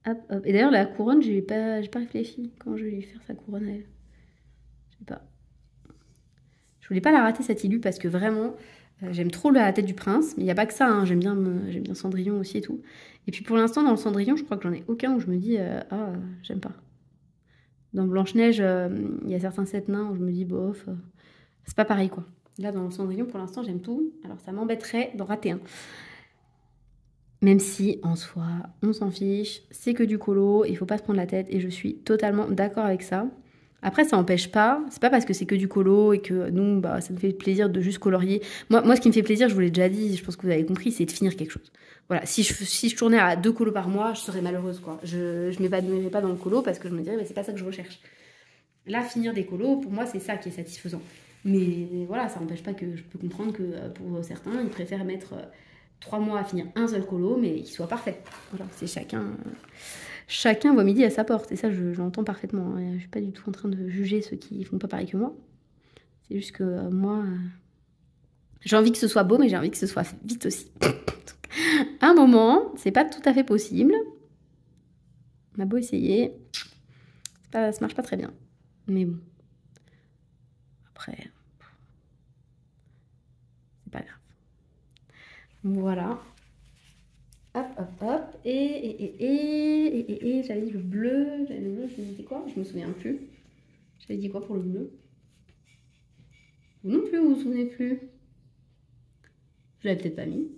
Hop, hop. Et d'ailleurs, la couronne, j'ai pas réfléchi. Comment je vais lui faire sa couronne à elle? Je sais pas. Je voulais pas la rater, cette illu, parce que vraiment, j'aime trop la tête du prince. Mais il n'y a pas que ça, hein. J'aime bien Cendrillon aussi et tout. Et puis pour l'instant, dans le Cendrillon, je crois que j'en ai aucun où je me dis, j'aime pas. Dans Blanche-Neige, il y a certains 7 nains où je me dis, bof, c'est pas pareil, quoi. Là, dans le Cendrillon, pour l'instant, j'aime tout. Alors, ça m'embêterait d'en rater un. Même si, en soi, on s'en fiche, c'est que du colo, il faut pas se prendre la tête, et je suis totalement d'accord avec ça. Après, ça n'empêche pas, c'est pas parce que c'est que du colo et que nous, bah, ça me fait plaisir de juste colorier. Moi, ce qui me fait plaisir, je vous l'ai déjà dit, je pense que vous avez compris, c'est de finir quelque chose. Voilà, si je tournais à 2 colos par mois, je serais malheureuse, quoi. Je m'épanouirais pas dans le colo parce que je me dirais, mais c'est pas ça que je recherche. Là, finir des colos, pour moi, c'est ça qui est satisfaisant. Mais voilà, ça n'empêche pas que je peux comprendre que pour certains, ils préfèrent mettre 3 mois à finir un seul colo, mais qu'il soit parfait. Voilà, c'est chacun voit midi à sa porte. Et ça, j'entends parfaitement. Je ne suis pas du tout en train de juger ceux qui font pas pareil que moi. C'est juste que moi, j'ai envie que ce soit beau, mais j'ai envie que ce soit vite aussi. À un moment, c'est pas tout à fait possible. On a beau essayer, ça marche pas très bien. Mais bon. Après, c'est pas grave. Voilà. Hop, hop, hop. Et j'avais dit le bleu. Je me disais quoi? Je me souviens plus. J'avais dit quoi pour le bleu? Vous non plus, vous vous souvenez plus? Je l'avais peut-être pas mis.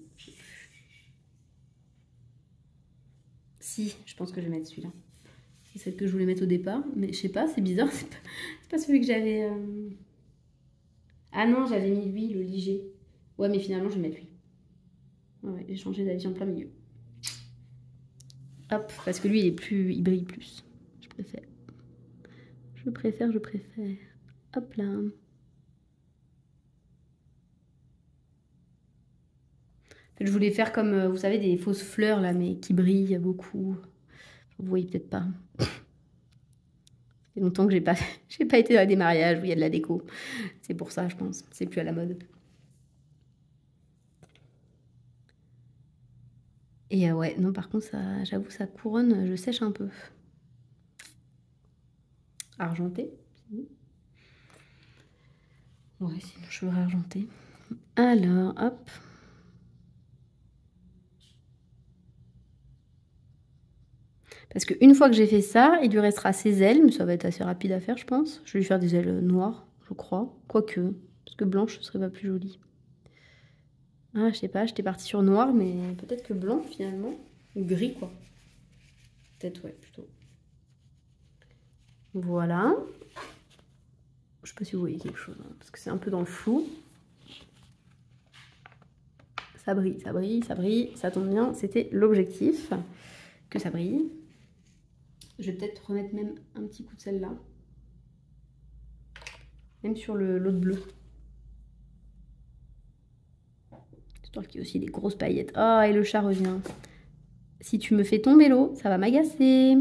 Si, je pense que je vais mettre celui-là. C'est celle que je voulais mettre au départ. Mais je sais pas, c'est bizarre. C'est pas celui que j'avais... Ah non, j'avais mis lui, le Liger. Ouais, mais finalement, je vais mettre lui. Ouais, j'ai changé d'avis en plein milieu. Hop, parce que lui, il brille plus. Je préfère. Je préfère. Hop là. En fait, je voulais faire comme, vous savez, des fausses fleurs là, mais qui brillent beaucoup. Vous voyez peut-être pas. Ça fait longtemps que j'ai pas été dans des mariages où il y a de la déco. C'est pour ça, je pense. C'est plus à la mode. Et ouais, non, par contre, j'avoue, ça couronne, je sèche un peu. Argenté. Ouais, c'est mon cheveu argenté. Alors, hop. Parce qu'une fois que j'ai fait ça, il lui restera ses ailes, mais ça va être assez rapide à faire, je pense. Je vais lui faire des ailes noires, je crois. Quoique, parce que blanche, ce serait pas plus joli. Ah, je sais pas, j'étais partie sur noir, mais peut-être que blanc, finalement. Ou gris, quoi. Peut-être, ouais, plutôt. Voilà. Je sais pas si vous voyez quelque chose, hein, parce que c'est un peu dans le flou. Ça brille, ça brille, ça brille. Ça tombe bien, c'était l'objectif. Que ça brille. Je vais peut-être remettre même un petit coup de celle-là. Même sur l'autre bleu. Histoire qu'il y ait aussi des grosses paillettes. Oh, et le chat revient. Si tu me fais tomber l'eau, ça va m'agacer.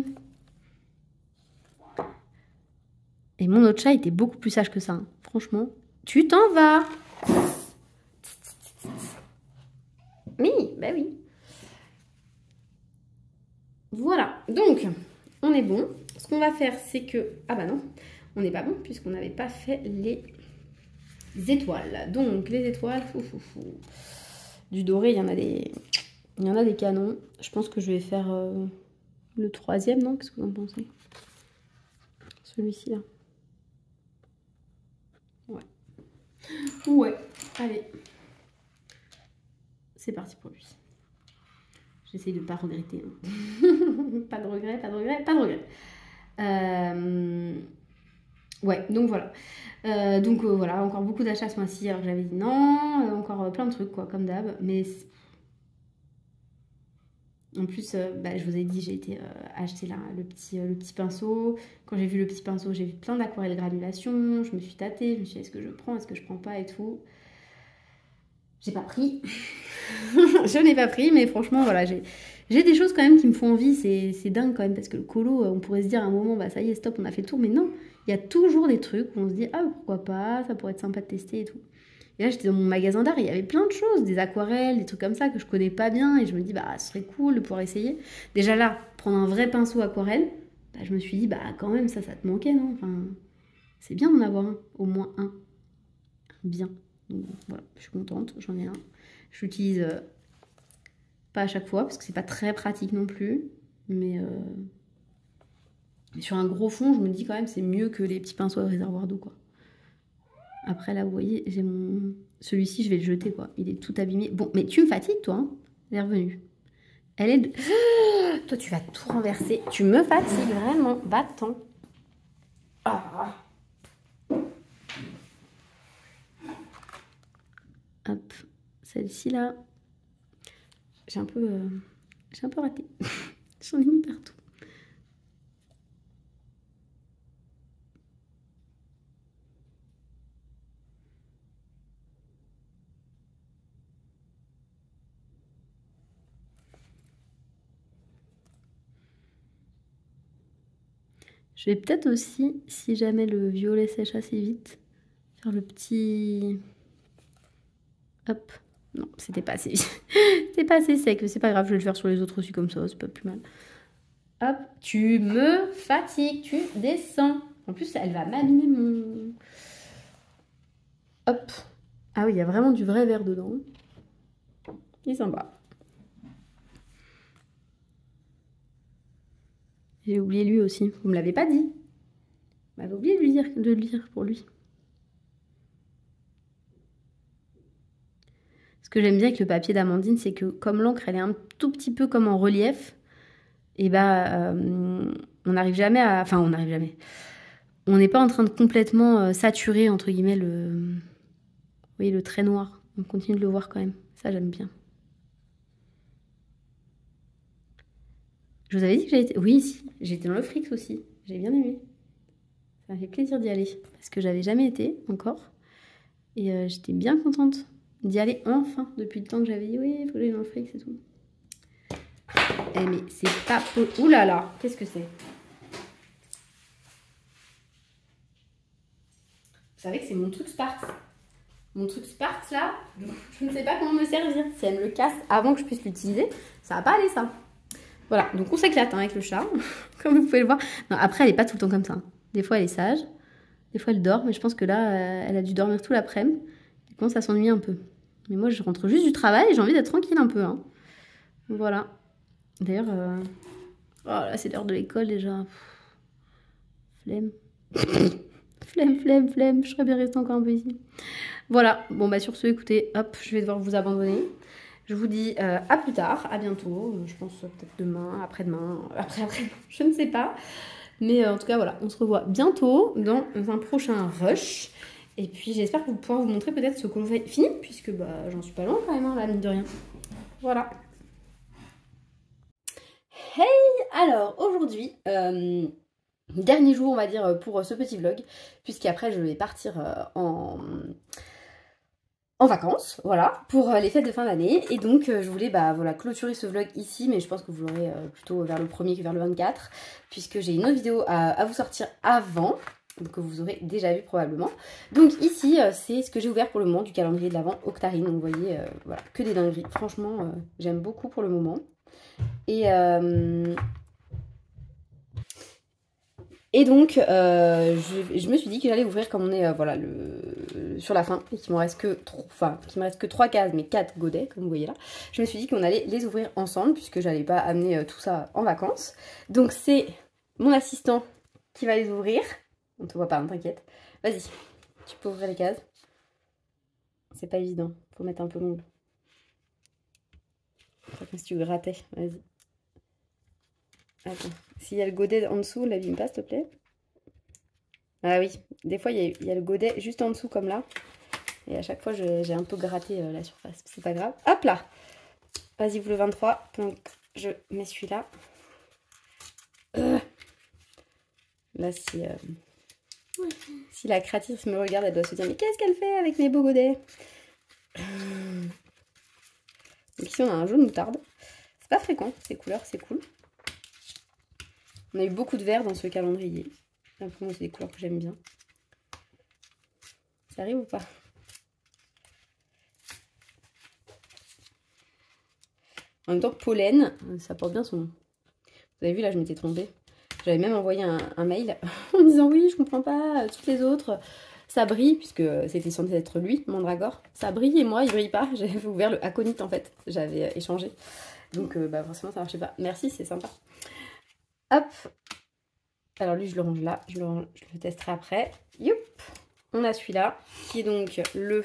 Et mon autre chat était beaucoup plus sage que ça. Hein. Franchement, tu t'en vas. Oui, bah oui. Voilà, donc, on est bon. Ce qu'on va faire, c'est que... Ah bah non, on n'est pas bon puisqu'on n'avait pas fait les étoiles. Donc, les étoiles, du doré, il y en a des canons. Je pense que je vais faire le 3e, non? Qu'est-ce que vous en pensez? Celui-ci, là. Ouais. Ouais, allez. C'est parti pour lui. J'essaye de ne pas regretter. Hein. Pas de regret, pas de regret, pas de regret. Ouais, donc voilà. Voilà, encore beaucoup d'achats ce mois-ci. Alors j'avais dit non, encore plein de trucs, quoi, comme d'hab. Mais en plus, je vous ai dit, j'ai été acheter là, le petit pinceau. Quand j'ai vu le petit pinceau, j'ai vu plein d'aquarelles granulation. Je me suis tâtée, je me suis dit, est-ce que je prends, est-ce que je prends pas et tout. J'ai pas pris. Je n'ai pas pris, mais franchement, voilà, j'ai des choses quand même qui me font envie. C'est dingue quand même, parce que le colo, on pourrait se dire à un moment, bah ça y est, stop, on a fait le tour. Mais non, il y a toujours des trucs où on se dit, ah pourquoi pas, ça pourrait être sympa de tester et tout. Et là, j'étais dans mon magasin d'art, il y avait plein de choses, des aquarelles, des trucs comme ça que je connais pas bien. Et je me dis, bah, ce serait cool de pouvoir essayer. Déjà là, prendre un vrai pinceau aquarelle, bah, je me suis dit, bah, quand même, ça te manquait, non? Enfin, c'est bien d'en avoir un, au moins un. Bien. Donc, voilà, je suis contente, j'en ai un. Je l'utilise pas à chaque fois, parce que c'est pas très pratique non plus. Mais sur un gros fond, je me dis quand même, c'est mieux que les petits pinceaux de réservoir d'eau, quoi. Après, là, vous voyez, j'ai mon... Celui-ci, je vais le jeter, quoi. Il est tout abîmé. Bon, mais tu me fatigues, toi, hein. Elle est revenue. Elle est... Toi, tu vas tout renverser. Tu me fatigues, vraiment. Va-t'en. Ah. Hop. Celle-ci, là, j'ai un peu raté. J'en ai mis partout. Je vais peut-être aussi, si jamais le violet sèche assez vite, faire le petit... Hop. Non, c'était pas assez... c'était pas assez sec, mais c'est pas grave, je vais le faire sur les autres aussi comme ça, c'est pas plus mal. Hop, tu me fatigues, tu descends. En plus, elle va m'abîmer mon... Hop. Ah oui, il y a vraiment du vrai vert dedans. Il est sympa. J'ai oublié lui aussi. Vous me l'avez pas dit. Vous m'avez oublié de le lire pour lui. Ce que j'aime bien avec le papier d'Amandine, c'est que comme l'encre, elle est un tout petit peu comme en relief, et bah, on n'arrive jamais à... Enfin, on n'arrive jamais. On n'est pas en train de complètement saturer, entre guillemets, le... Vous voyez, le trait noir. On continue de le voir quand même. Ça, j'aime bien. Je vous avais dit que j'avais été... Oui, si. J'ai été dans le Frix aussi. J'ai bien aimé. Ça m'a fait plaisir d'y aller. Parce que j'avais jamais été encore. Et j'étais bien contente d'y aller enfin. Depuis le temps que j'avais dit, oui, il faut que j'aille dans le Frix et tout. Eh mais c'est pas... Ouh là là, qu'est-ce que c'est? Vous savez que c'est mon truc Sparks. Mon truc Sparks là, je ne sais pas comment me servir. Si elle me le casse avant que je puisse l'utiliser, ça va pas aller ça. Voilà, donc on s'éclate hein, avec le chat, comme vous pouvez le voir. Non, après, elle n'est pas tout le temps comme ça. Des fois, elle est sage, des fois, elle dort, mais je pense que là, elle a dû dormir tout l'après-midi. Elle commence à s'ennuyer un peu. Mais moi, je rentre juste du travail et j'ai envie d'être tranquille un peu. Hein. Voilà. D'ailleurs, oh là, c'est l'heure de l'école déjà. Flemme. Flemme. Je serais bien restée encore un peu ici. Voilà. Bon, bah sur ce, écoutez, hop, je vais devoir vous abandonner. Je vous dis à plus tard, à bientôt. Je pense peut-être demain, après-demain, après-demain, je ne sais pas. Mais en tout cas, voilà, on se revoit bientôt dans un prochain rush. Et puis, j'espère pouvoir vous montrer peut-être ce qu'on fait fini, puisque bah, j'en suis pas loin quand même, hein, là, mine de rien. Voilà. Hey! Alors, aujourd'hui, dernier jour, on va dire, pour ce petit vlog, puisqu'après, je vais partir en vacances, voilà, pour les fêtes de fin d'année. Et donc, je voulais bah, voilà, clôturer ce vlog ici, mais je pense que vous l'aurez plutôt vers le 1er que vers le 24, puisque j'ai une autre vidéo à vous sortir avant, que vous aurez déjà vu probablement. Donc ici, c'est ce que j'ai ouvert pour le moment du calendrier de l'Avent Octarine. Donc vous voyez, voilà, que des dingueries. Franchement, j'aime beaucoup pour le moment. Et donc, je me suis dit que j'allais ouvrir comme on est voilà, sur la fin et qu'il me reste que 3 cases, mais 4 godets, comme vous voyez là. Je me suis dit qu'on allait les ouvrir ensemble puisque j'allais pas amener tout ça en vacances. Donc, c'est mon assistant qui va les ouvrir. On te voit pas, hein, t'inquiète. Vas-y, tu peux ouvrir les cases. C'est pas évident, faut mettre un peu l'ongle. Comme si tu grattais, vas-y. Attends, s'il y a le godet en dessous, l'abîme pas, s'il te plaît. Ah oui, des fois, il y a le godet juste en dessous, comme là. Et à chaque fois, j'ai un peu gratté la surface. C'est pas grave. Hop là! Vas-y, vous le 23. Donc, je mets celui-là. Là, si la créatrice me regarde, elle doit se dire, mais qu'est-ce qu'elle fait avec mes beaux godets? Donc ici, on a un jaune moutarde. C'est pas fréquent, ces couleurs, c'est cool. On a eu beaucoup de vert dans ce calendrier. Pour moi, c'est des couleurs que j'aime bien. Ça arrive ou pas? En même temps, pollen, ça porte bien son nom. Vous avez vu, là, je m'étais trompée. J'avais même envoyé un mail en disant oui, je comprends pas, toutes les autres, ça brille, puisque c'était censé être lui, Mandragore. Ça brille et moi, il brille pas. J'avais ouvert le aconite en fait, j'avais échangé. Donc, forcément, ça marchait pas. Merci, c'est sympa. Hop. Alors lui, je le range là, je le testerai après. Youp. On a celui-là, qui est donc le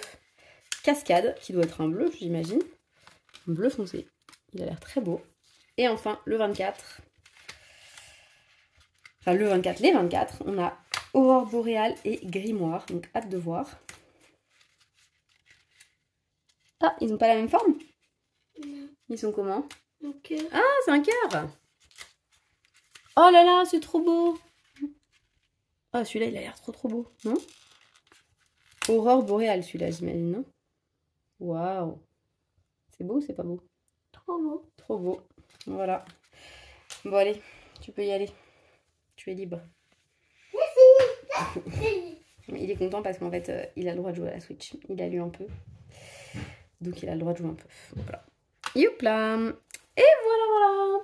Cascade, qui doit être un bleu, j'imagine. Un bleu foncé. Il a l'air très beau. Et enfin, le 24. Enfin, le 24, les 24, on a Aurore Boréale et Grimoire. Donc, hâte de voir. Ah, ils n'ont pas la même forme? Non. Ils sont comment? Un cœur. Ah, c'est un cœur! Oh là là, c'est trop beau! Ah, celui-là, il a l'air trop beau, non? Aurore Boréale, celui-là, j'imagine, non? Waouh! C'est beau ou c'est pas beau? Trop beau. Trop beau. Voilà. Bon, allez, tu peux y aller. Tu es libre. Merci. Il est content parce qu'en fait, il a le droit de jouer à la Switch. Il a lu un peu. Donc, il a le droit de jouer un peu. Voilà. Youpla! Et voilà.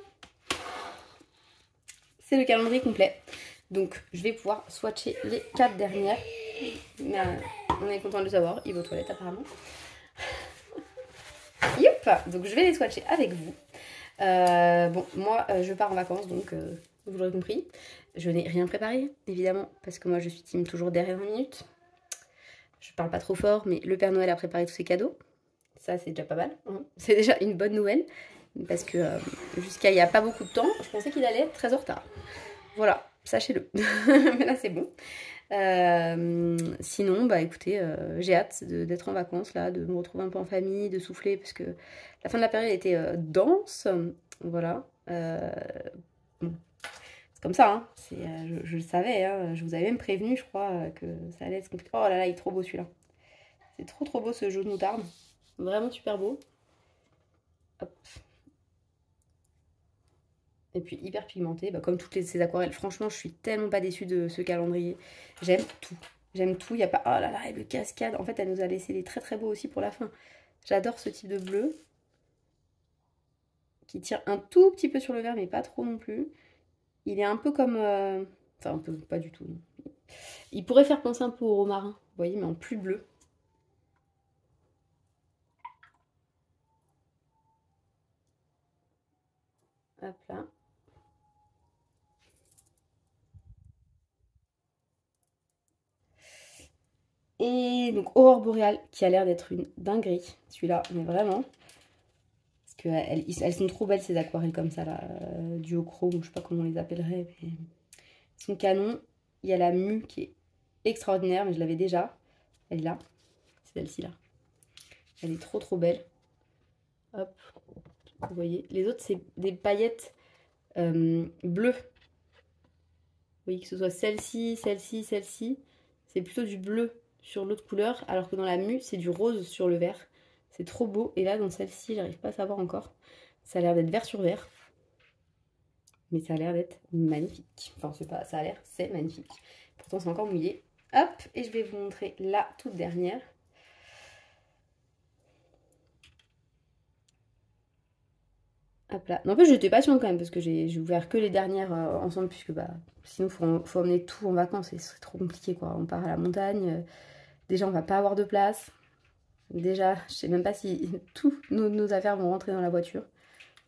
C'est le calendrier complet. Donc, je vais pouvoir swatcher les 4 dernières. Mais, on est content de le savoir. Il va aux toilettes, apparemment. Youp! Donc, je vais les swatcher avec vous. Bon, moi, je pars en vacances, donc vous l'aurez compris. Je n'ai rien préparé, évidemment, parce que moi, je suis team toujours derrière 20 minutes. Je parle pas trop fort, mais le Père Noël a préparé tous ses cadeaux. Ça, c'est déjà pas mal. Hein. C'est déjà une bonne nouvelle. Parce que jusqu'à il n'y a pas beaucoup de temps, je pensais qu'il allait être très en retard. Voilà, sachez-le. Mais là, c'est bon. Sinon, bah écoutez, j'ai hâte d'être en vacances, là, de me retrouver un peu en famille, de souffler, parce que la fin de la période était dense. Voilà. Bon. C'est comme ça, hein. Je le savais, hein. Je vous avais même prévenu, je crois, que ça allait être compliqué. Oh là là, il est trop beau celui-là. C'est trop beau ce jaune moutarde. Vraiment super beau. Hop. Et puis hyper pigmenté, bah, comme toutes ces aquarelles. Franchement, je suis tellement pas déçue de ce calendrier. J'aime tout. J'aime tout. Il n'y a pas... Oh là là, et le cascade. En fait, elle nous a laissé des très beaux aussi pour la fin. J'adore ce type de bleu. Qui tire un tout petit peu sur le vert, mais pas trop non plus. Il est un peu comme... Enfin, un peu, pas du tout. Il pourrait faire penser un peu au romarin. Vous voyez, mais en plus bleu. Hop là. Et donc Aurore Boréale qui a l'air d'être une dinguerie, celui-là, mais vraiment. Parce qu'elles sont trop belles ces aquarelles comme ça, là, duochrome, je sais pas comment on les appellerait. Mais... Elles sont canon. Il y a la mue qui est extraordinaire, mais je l'avais déjà. Elle est là, c'est celle-ci là. Elle est trop belle. Hop, vous voyez. Les autres, c'est des paillettes bleues. Vous voyez que ce soit celle-ci, celle-ci, celle-ci. C'est plutôt du bleu sur l'autre couleur, alors que dans la mue, c'est du rose sur le vert. C'est trop beau. Et là, dans celle-ci, j'arrive pas à savoir encore. Ça a l'air d'être vert sur vert. Mais ça a l'air d'être magnifique. Enfin, c'est pas ça a l'air, c'est magnifique. Pourtant, c'est encore mouillé. Hop, et je vais vous montrer la toute dernière. Hop là. Non, en fait, j'étais patiente quand même, parce que j'ai ouvert que les dernières ensemble, puisque bah, sinon, faut emmener tout en vacances et ce serait trop compliqué, quoi. On part à la montagne. Déjà, on va pas avoir de place. Déjà, je sais même pas si toutes nos affaires vont rentrer dans la voiture.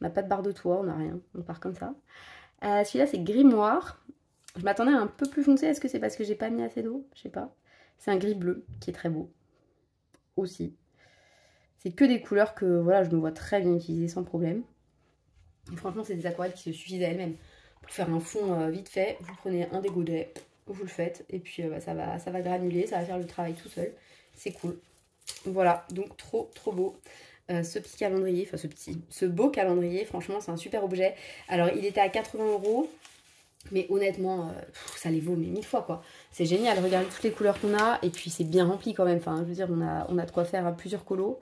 On n'a pas de barre de toit, on n'a rien. On part comme ça. Celui-là, c'est Grimoire. Je m'attendais à un peu plus foncé. Est-ce que c'est parce que j'ai pas mis assez d'eau? Je sais pas. C'est un gris bleu qui est très beau. Aussi. C'est que des couleurs que voilà, je me vois très bien utiliser sans problème. Et franchement, c'est des aquarelles qui se suffisent à elles-mêmes. Pour faire un fond vite fait, vous prenez un des godets, vous le faites. Et puis bah, ça va granuler, ça va faire le travail tout seul. C'est cool. Voilà, donc trop beau. Ce petit calendrier, enfin ce beau calendrier, franchement c'est un super objet. Alors il était à 80 €, mais honnêtement ça les vaut mais 1000 fois quoi. C'est génial, regardez toutes les couleurs qu'on a et puis c'est bien rempli quand même. Enfin je veux dire on a de quoi faire plusieurs colos.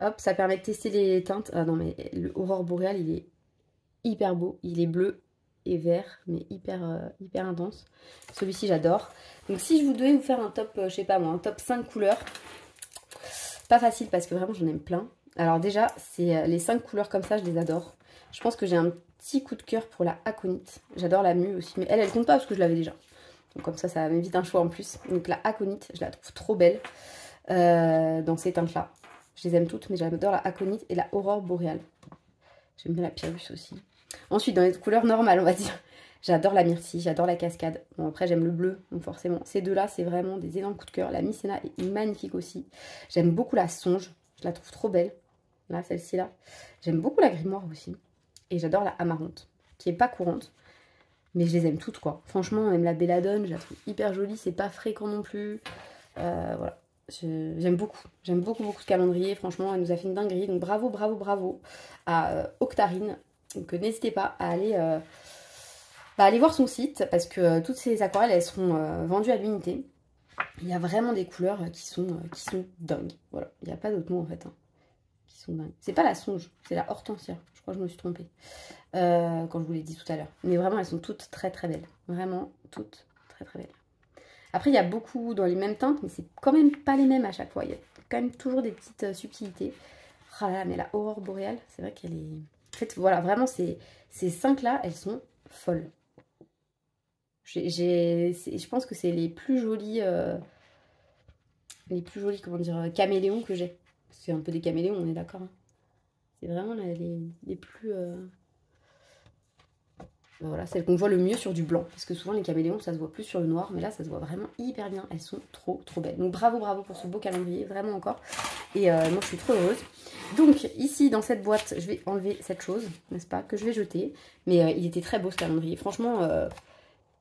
Hop, ça permet de tester les teintes. Ah non mais le Aurore Boréale il est hyper beau, il est bleu et vert mais hyper intense. Celui-ci j'adore. Donc si je vous devais vous faire un top, je sais pas moi, un top 5 couleurs. Pas facile parce que vraiment j'en aime plein. Alors déjà, c'est les 5 couleurs comme ça, je les adore. Je pense que j'ai un petit coup de cœur pour la aconite. J'adore la mue aussi, mais elle compte pas parce que je l'avais déjà. Donc comme ça m'évite un choix en plus. Donc la aconite, je la trouve trop belle dans ces teintes-là. Je les aime toutes, mais j'adore la aconite et la aurore boréale. J'aime bien la pyrrhus aussi. Ensuite, dans les couleurs normales, on va dire, j'adore la myrtille, j'adore la cascade. Bon, après, j'aime le bleu, donc forcément, ces deux-là, c'est vraiment des énormes coups de cœur. La mycéna est magnifique aussi. J'aime beaucoup la songe, je la trouve trop belle. Là, celle-ci, là. J'aime beaucoup la grimoire aussi. Et j'adore la amarante, qui est pas courante. Mais je les aime toutes, quoi. Franchement, même la belladone, je la trouve hyper jolie. C'est pas fréquent non plus. Voilà. J'aime beaucoup. J'aime beaucoup, beaucoup ce calendrier. Franchement, elle nous a fait une dinguerie. Donc, bravo, bravo, bravo à Octarine. Donc, n'hésitez pas à aller voir son site. Parce que toutes ces aquarelles, elles seront vendues à l'unité. Il y a vraiment des couleurs qui sont dingues. Voilà. Il n'y a pas d'autre mot, en fait. Hein. C'est pas la songe, c'est la hortensia. Je crois que je me suis trompée quand je vous l'ai dit tout à l'heure. Mais vraiment, elles sont toutes très très belles. Vraiment, toutes très très belles. Après, il y a beaucoup dans les mêmes teintes, mais c'est quand même pas les mêmes à chaque fois. Il y a quand même toujours des petites subtilités. Ah là là, mais la aurore boréale, c'est vrai qu'elle est... En fait, voilà, vraiment, ces 5-là, elles sont folles. Je pense que c'est les plus jolies, comment dire, caméléons que j'ai. C'est un peu des caméléons, on est d'accord. Hein. C'est vraiment les plus... Voilà, celles qu'on voit le mieux sur du blanc. Parce que souvent les caméléons, ça se voit plus sur le noir. Mais là, ça se voit vraiment hyper bien. Elles sont trop, trop belles. Donc bravo, bravo pour ce beau calendrier. Vraiment encore. Et moi, je suis trop heureuse. Donc ici, dans cette boîte, je vais enlever cette chose, n'est-ce pas, que je vais jeter. Mais il était très beau ce calendrier. Franchement,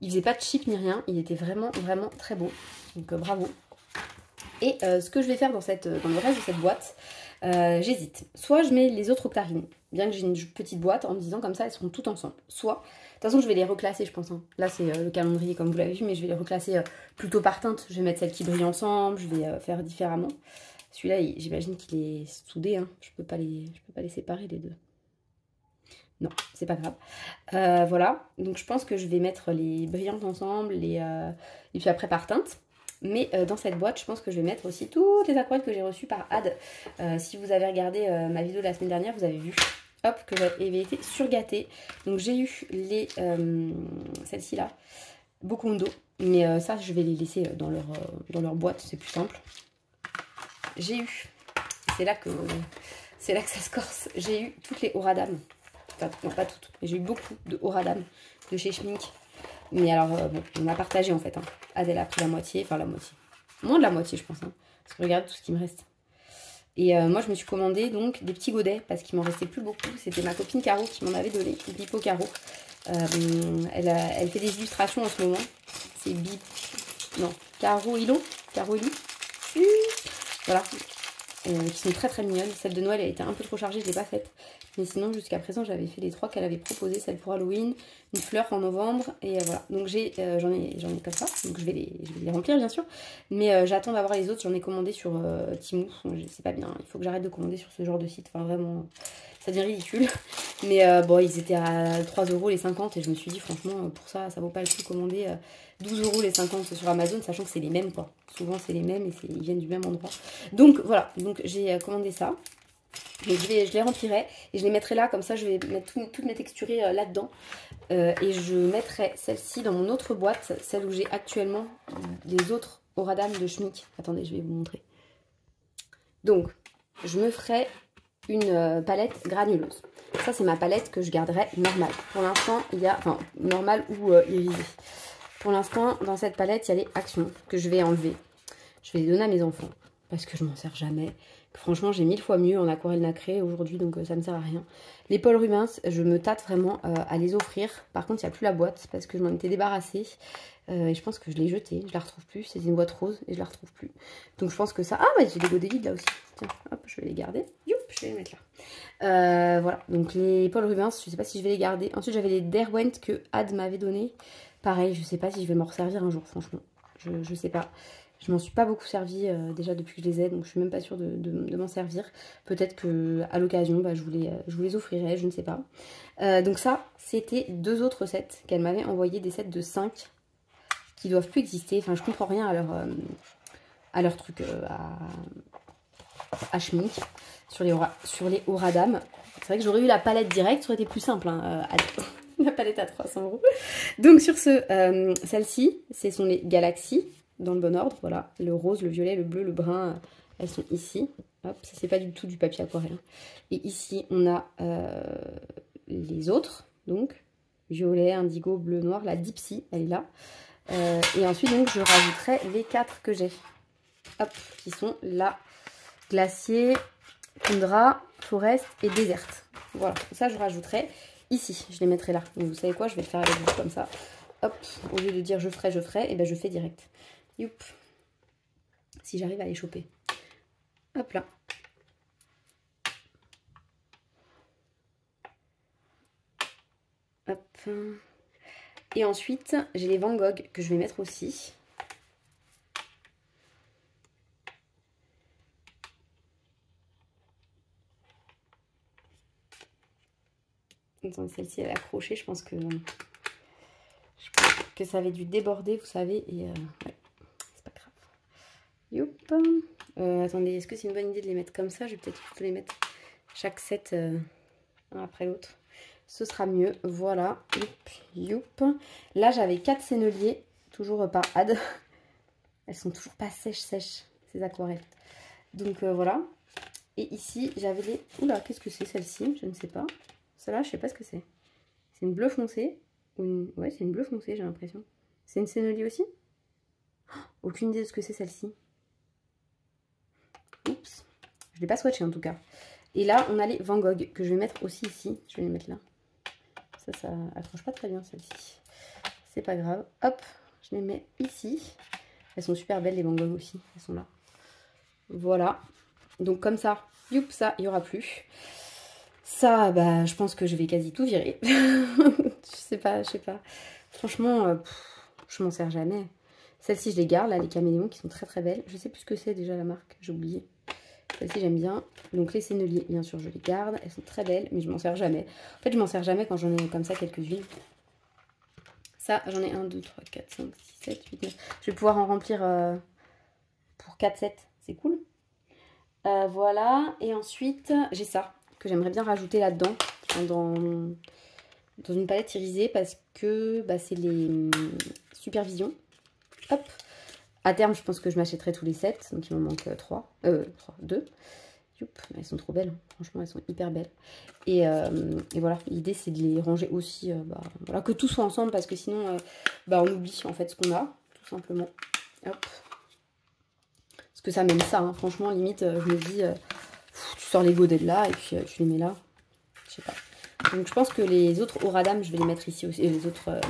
il faisait pas de cheap ni rien. Il était vraiment, vraiment très beau. Donc bravo. Et ce que je vais faire dans le reste de cette boîte, j'hésite. Soit je mets les autres octarines, bien que j'ai une petite boîte, en me disant comme ça, elles seront toutes ensemble. Soit, de toute façon, je vais les reclasser, je pense. Hein. Là, c'est le calendrier, comme vous l'avez vu, mais je vais les reclasser plutôt par teinte. Je vais mettre celles qui brillent ensemble, je vais faire différemment. Celui-là, j'imagine qu'il est soudé. Hein. Je peux pas les séparer, les deux. Non, c'est pas grave. Voilà, donc je pense que je vais mettre les brillantes ensemble, et puis après par teinte. Mais dans cette boîte, je pense que je vais mettre aussi toutes les aquarelles que j'ai reçues par Ad. Si vous avez regardé ma vidéo de la semaine dernière, vous avez vu que j'avais été surgâtée. Donc j'ai eu celle-ci là, Bokundo. Mais ça, je vais les laisser dans leur boîte, c'est plus simple. J'ai eu, c'est là que ça se corse, j'ai eu toutes les Horadam. Enfin, non, pas toutes, mais j'ai eu beaucoup de Horadam de chez Schmink. Mais alors, bon, on a partagé en fait. Hein. Adèle a pris la moitié, enfin la moitié. Moins de la moitié, je pense. Hein, parce que regardez tout ce qui me reste. Et moi, je me suis commandé donc des petits godets parce qu'il m'en restait plus beaucoup. C'était ma copine Caro qui m'en avait donné, Bipo Caro. Elle fait des illustrations en ce moment. C'est Caro Hilo. Voilà. Qui sont très très mignonnes. Celle de Noël, elle était un peu trop chargée, je ne l'ai pas faite. Mais sinon, jusqu'à présent, j'avais fait les 3 qu'elle avait proposées. Celle pour Halloween, une fleur en novembre. Et voilà. Donc j'en ai comme ça. Donc je vais les remplir, bien sûr. Mais j'attends d'avoir les autres. J'en ai commandé sur Temu. C'est pas bien. Il faut que j'arrête de commander sur ce genre de site. Enfin, vraiment, ça devient ridicule. Mais bon, ils étaient à 3 € les 50. Et je me suis dit, franchement, pour ça vaut pas le coup de commander 12 € les 50 sur Amazon. Sachant que c'est les mêmes, quoi. Souvent, c'est les mêmes et ils viennent du même endroit. Donc voilà. Donc j'ai commandé ça. Donc je les remplirai et je les mettrai là, comme ça je vais mettre toutes mes texturées là-dedans. Et je mettrai celle-ci dans mon autre boîte, celle où j'ai actuellement les autres Horadam de Schmink. Attendez, je vais vous montrer. Donc, je me ferai une palette granuleuse. Ça, c'est ma palette que je garderai normale. Pour l'instant, il y a, enfin, normale ou irisée. Pour l'instant, dans cette palette, il y a les actions que je vais enlever. Je vais les donner à mes enfants parce que je m'en sers jamais. Franchement, j'ai 1000 fois mieux en aquarelle nacrée aujourd'hui, donc ça ne sert à rien. Les Paul Rubens, je me tâte vraiment à les offrir. Par contre, il n'y a plus la boîte parce que je m'en étais débarrassée. Et je pense que je l'ai jetée, je la retrouve plus. C'était une boîte rose et je la retrouve plus. Donc je pense que ça... Ah, ouais, j'ai des godets vides là aussi. Tiens, hop, je vais les garder. Youp, je vais les mettre là. Voilà, donc les Paul Rubens, je ne sais pas si je vais les garder. Ensuite, j'avais les Derwent que Ad m'avait donné. Pareil, je ne sais pas si je vais m'en resservir un jour, franchement. Je sais pas. Je m'en suis pas beaucoup servi déjà depuis que je les ai, donc je suis même pas sûre de m'en servir. Peut-être qu'à l'occasion, bah, je vous les offrirai, je ne sais pas. Donc ça, c'était 2 autres sets qu'elle m'avait envoyé, des sets de 5 qui doivent plus exister. Enfin, je comprends rien à leur truc, à schmink sur les Oradam. C'est vrai que j'aurais eu la palette directe, ça aurait été plus simple, hein, la palette à 300 €. Donc sur ce, celles-ci, ce sont les Galaxies, dans le bon ordre, voilà. Le rose, le violet, le bleu, le brun, elles sont ici. Hop, ça c'est pas du tout du papier aquarelle. Et ici, on a les autres, donc violet, indigo, bleu, noir, la Dipsy, elle est là. Et ensuite, donc, je rajouterai les 4 que j'ai. Hop, qui sont la glacier, toundra, forest et déserte. Voilà, ça je rajouterai ici, je les mettrai là. Donc vous savez quoi, je vais le faire avec vous comme ça. Hop, au lieu de dire je ferai, et ben je fais direct. Youp. Si j'arrive à les choper. Hop là. Hop. Et ensuite, j'ai les Van Gogh que je vais mettre aussi. Celle-ci elle est accrochée, je pense que ça avait dû déborder, vous savez, et ouais, c'est pas grave. Youp. Attendez, est-ce que c'est une bonne idée de les mettre comme ça? Je vais peut-être plutôt les mettre chaque set un après l'autre. Ce sera mieux, voilà. Youp. Là, j'avais 4 senneliers, toujours par Ad. Elles sont toujours pas sèches, ces aquarelles. Donc voilà. Et ici, j'avais les... Oula, qu'est-ce que c'est celle-ci? Je ne sais pas. Celle-là, je sais pas ce que c'est. C'est une bleu foncé. Ouais, c'est une bleu foncé, j'ai l'impression. C'est une sennelier aussi? Oh, aucune idée de ce que c'est celle-ci. Oups. Je l'ai pas swatché en tout cas. Et là, on a les Van Gogh que je vais mettre aussi ici. Je vais les mettre là. Ça accroche pas très bien celle-ci. C'est pas grave. Hop, je les mets ici. Elles sont super belles les Van Gogh aussi. Elles sont là. Voilà. Donc comme ça, youp, ça, il n'y aura plus. Ça, bah, je pense que je vais quasi tout virer. Je sais pas. Franchement, je m'en sers jamais. Celles-ci, je les garde, là, les caméléons qui sont très très belles. Je sais plus ce que c'est déjà la marque, j'ai oublié. Celles-ci, j'aime bien. Donc les senneliers, bien sûr, je les garde. Elles sont très belles, mais je m'en sers jamais. En fait, je m'en sers jamais quand j'en ai comme ça quelques-unes. Ça, j'en ai 1, 2, 3, 4, 5, 6, 7, 8, 9. Je vais pouvoir en remplir pour 4 sets. C'est cool. Voilà. Et ensuite, j'ai ça que j'aimerais bien rajouter là-dedans. Dans une palette irisée parce que bah, c'est les supervisions. Hop. À terme, je pense que je m'achèterai tous les 7. Donc, il m'en manque 2. Youp, elles sont trop belles. Franchement, elles sont hyper belles. Et voilà, l'idée, c'est de les ranger aussi. Voilà, que tout soit ensemble parce que sinon, on oublie en fait ce qu'on a, tout simplement. Hop. Parce que ça, même ça, hein, franchement, limite, je me dis, tu sors les godets de là et puis tu les mets là. Je sais pas. Donc, je pense que les autres Oradam, je vais les mettre ici aussi. Et les autres...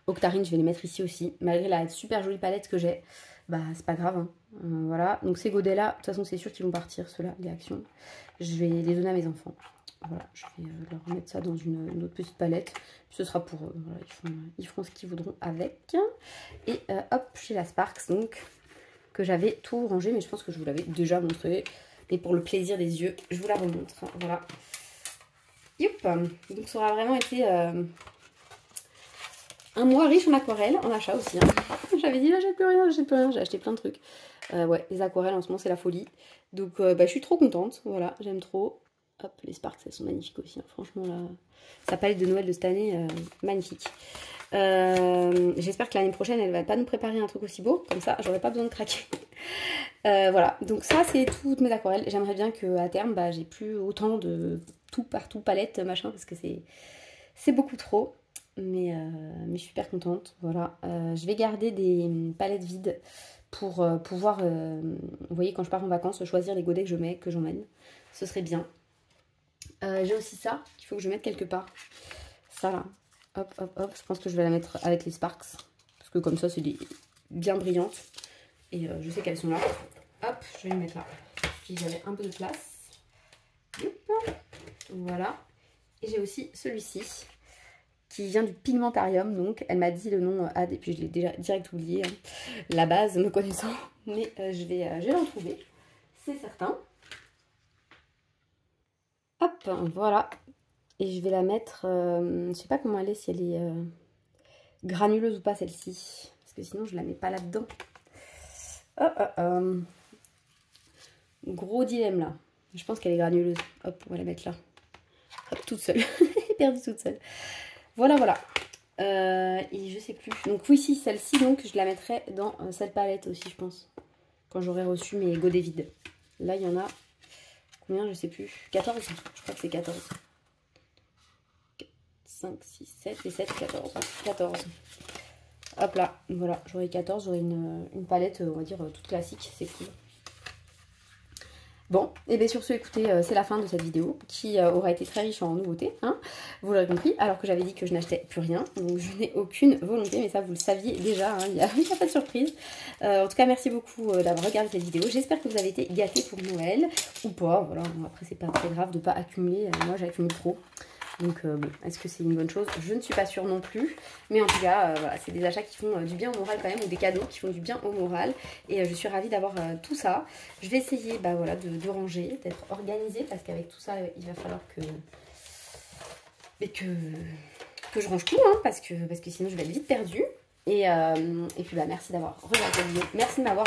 Octarine, je vais les mettre ici aussi. Malgré la super jolie palette que j'ai, bah c'est pas grave. Hein. Voilà. Donc ces godets là, de toute façon c'est sûr qu'ils vont partir, ceux-là, les actions. Je vais les donner à mes enfants. Voilà, je vais leur remettre ça dans une autre petite palette. Puis ce sera pour eux. Voilà, ils feront ce qu'ils voudront avec. Et hop, chez la Sparks, donc, que j'avais tout rangé, mais je pense que je vous l'avais déjà montré. Et pour le plaisir des yeux, je vous la remontre. Voilà. Youp. Donc ça aura vraiment été... un mois riche en aquarelle, en achat aussi. Hein. J'avais dit, j'achète plus rien, j'ai acheté plein de trucs. Ouais, les aquarelles en ce moment, c'est la folie. Donc, je suis trop contente. Voilà, j'aime trop. Hop, les Sparks, elles sont magnifiques aussi. Hein. Franchement, là, sa palette de Noël de cette année, magnifique. J'espère que l'année prochaine, elle va pas nous préparer un truc aussi beau. Comme ça, j'aurai pas besoin de craquer. Voilà, donc ça, c'est toutes mes aquarelles. J'aimerais bien qu'à terme, j'ai plus autant de tout partout, palettes, machin, parce que c'est beaucoup trop. Mais je suis super contente. Voilà. Je vais garder des palettes vides pour pouvoir, vous voyez, quand je pars en vacances, choisir les godets que je mets, que j'emmène. Ce serait bien. J'ai aussi ça qu'il faut que je mette quelque part. Ça là. Hop, hop, hop. Je pense que je vais la mettre avec les Sparks. Parce que comme ça, c'est bien brillantes. Et je sais qu'elles sont là. Hop, je vais les mettre là. Si j'avais un peu de place. Hop. Voilà. Et j'ai aussi celui-ci. Qui vient du Pigmentarium, donc elle m'a dit le nom Ad et puis je l'ai déjà direct oublié, hein, la base me connaissant, mais je vais l'en trouver, c'est certain. Hop, voilà, et je vais la mettre, je sais pas comment elle est, si elle est granuleuse ou pas celle-ci, parce que sinon je la mets pas là-dedans. Gros dilemme là. Je pense qu'elle est granuleuse. Hop, on va la mettre là. Hop, toute seule. Perdue toute seule. Voilà, voilà. Et je sais plus. Donc oui, si, celle-ci, donc, je la mettrai dans cette palette aussi, je pense. Quand j'aurai reçu mes godets vides. Là, il y en a... Combien, je sais plus. 14. Je crois que c'est 14. 5, 6, 7 et 7, 14. 14. Hop là, voilà, j'aurai 14, j'aurai une palette, on va dire, toute classique, c'est cool. Bon, et bien sur ce, écoutez, c'est la fin de cette vidéo, qui aura été très riche en nouveautés, hein, vous l'aurez compris, alors que j'avais dit que je n'achetais plus rien, donc je n'ai aucune volonté, mais ça vous le saviez déjà, hein, il n'y a pas de surprise. En tout cas, merci beaucoup d'avoir regardé cette vidéo, j'espère que vous avez été gâtés pour Noël, ou pas, voilà, après c'est pas très grave de ne pas accumuler, moi j'accumule trop. Donc bon, est-ce que c'est une bonne chose? Je ne suis pas sûre non plus. Mais en tout cas, voilà, c'est des achats qui font du bien au moral quand même, ou des cadeaux qui font du bien au moral. Et je suis ravie d'avoir tout ça. Je vais essayer voilà, de ranger, d'être organisée, parce qu'avec tout ça, il va falloir que je range tout, hein, parce que sinon je vais être vite perdue. Et puis bah, merci d'avoir regardé cette vidéo. Merci de m'avoir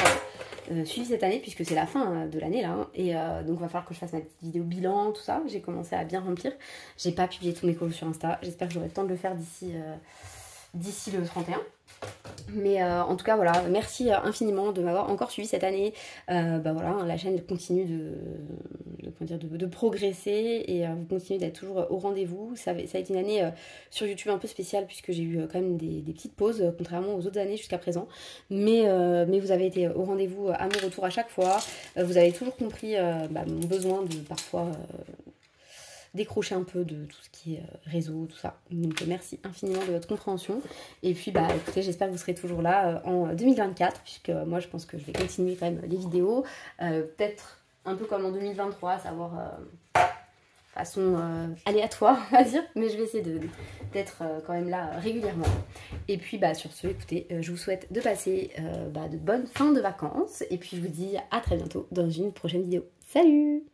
suivi cette année, puisque c'est la fin de l'année là, hein. Et donc il va falloir que je fasse ma petite vidéo bilan, tout ça. J'ai commencé à bien remplir. J'ai pas publié tous mes colos sur Insta. J'espère que j'aurai le temps de le faire d'ici le 31. Mais en tout cas voilà, merci infiniment de m'avoir encore suivi cette année. Bah voilà, la chaîne continue de progresser, et vous continuez d'être toujours au rendez-vous. Ça a été une année sur YouTube un peu spéciale, puisque j'ai eu quand même des petites pauses, contrairement aux autres années jusqu'à présent. Mais vous avez été au rendez-vous à mon retour à chaque fois. Vous avez toujours compris mon besoin de parfois décrocher un peu de tout ce qui est réseau, tout ça. Donc merci infiniment de votre compréhension. Et puis bah écoutez, j'espère que vous serez toujours là en 2024, puisque moi je pense que je vais continuer quand même les vidéos. Peut-être un peu comme en 2023, à savoir façon aléatoire, on va dire. Mais je vais essayer d'être quand même là régulièrement. Et puis bah sur ce, écoutez, je vous souhaite de passer de bonnes fins de vacances. Et puis je vous dis à très bientôt dans une prochaine vidéo. Salut!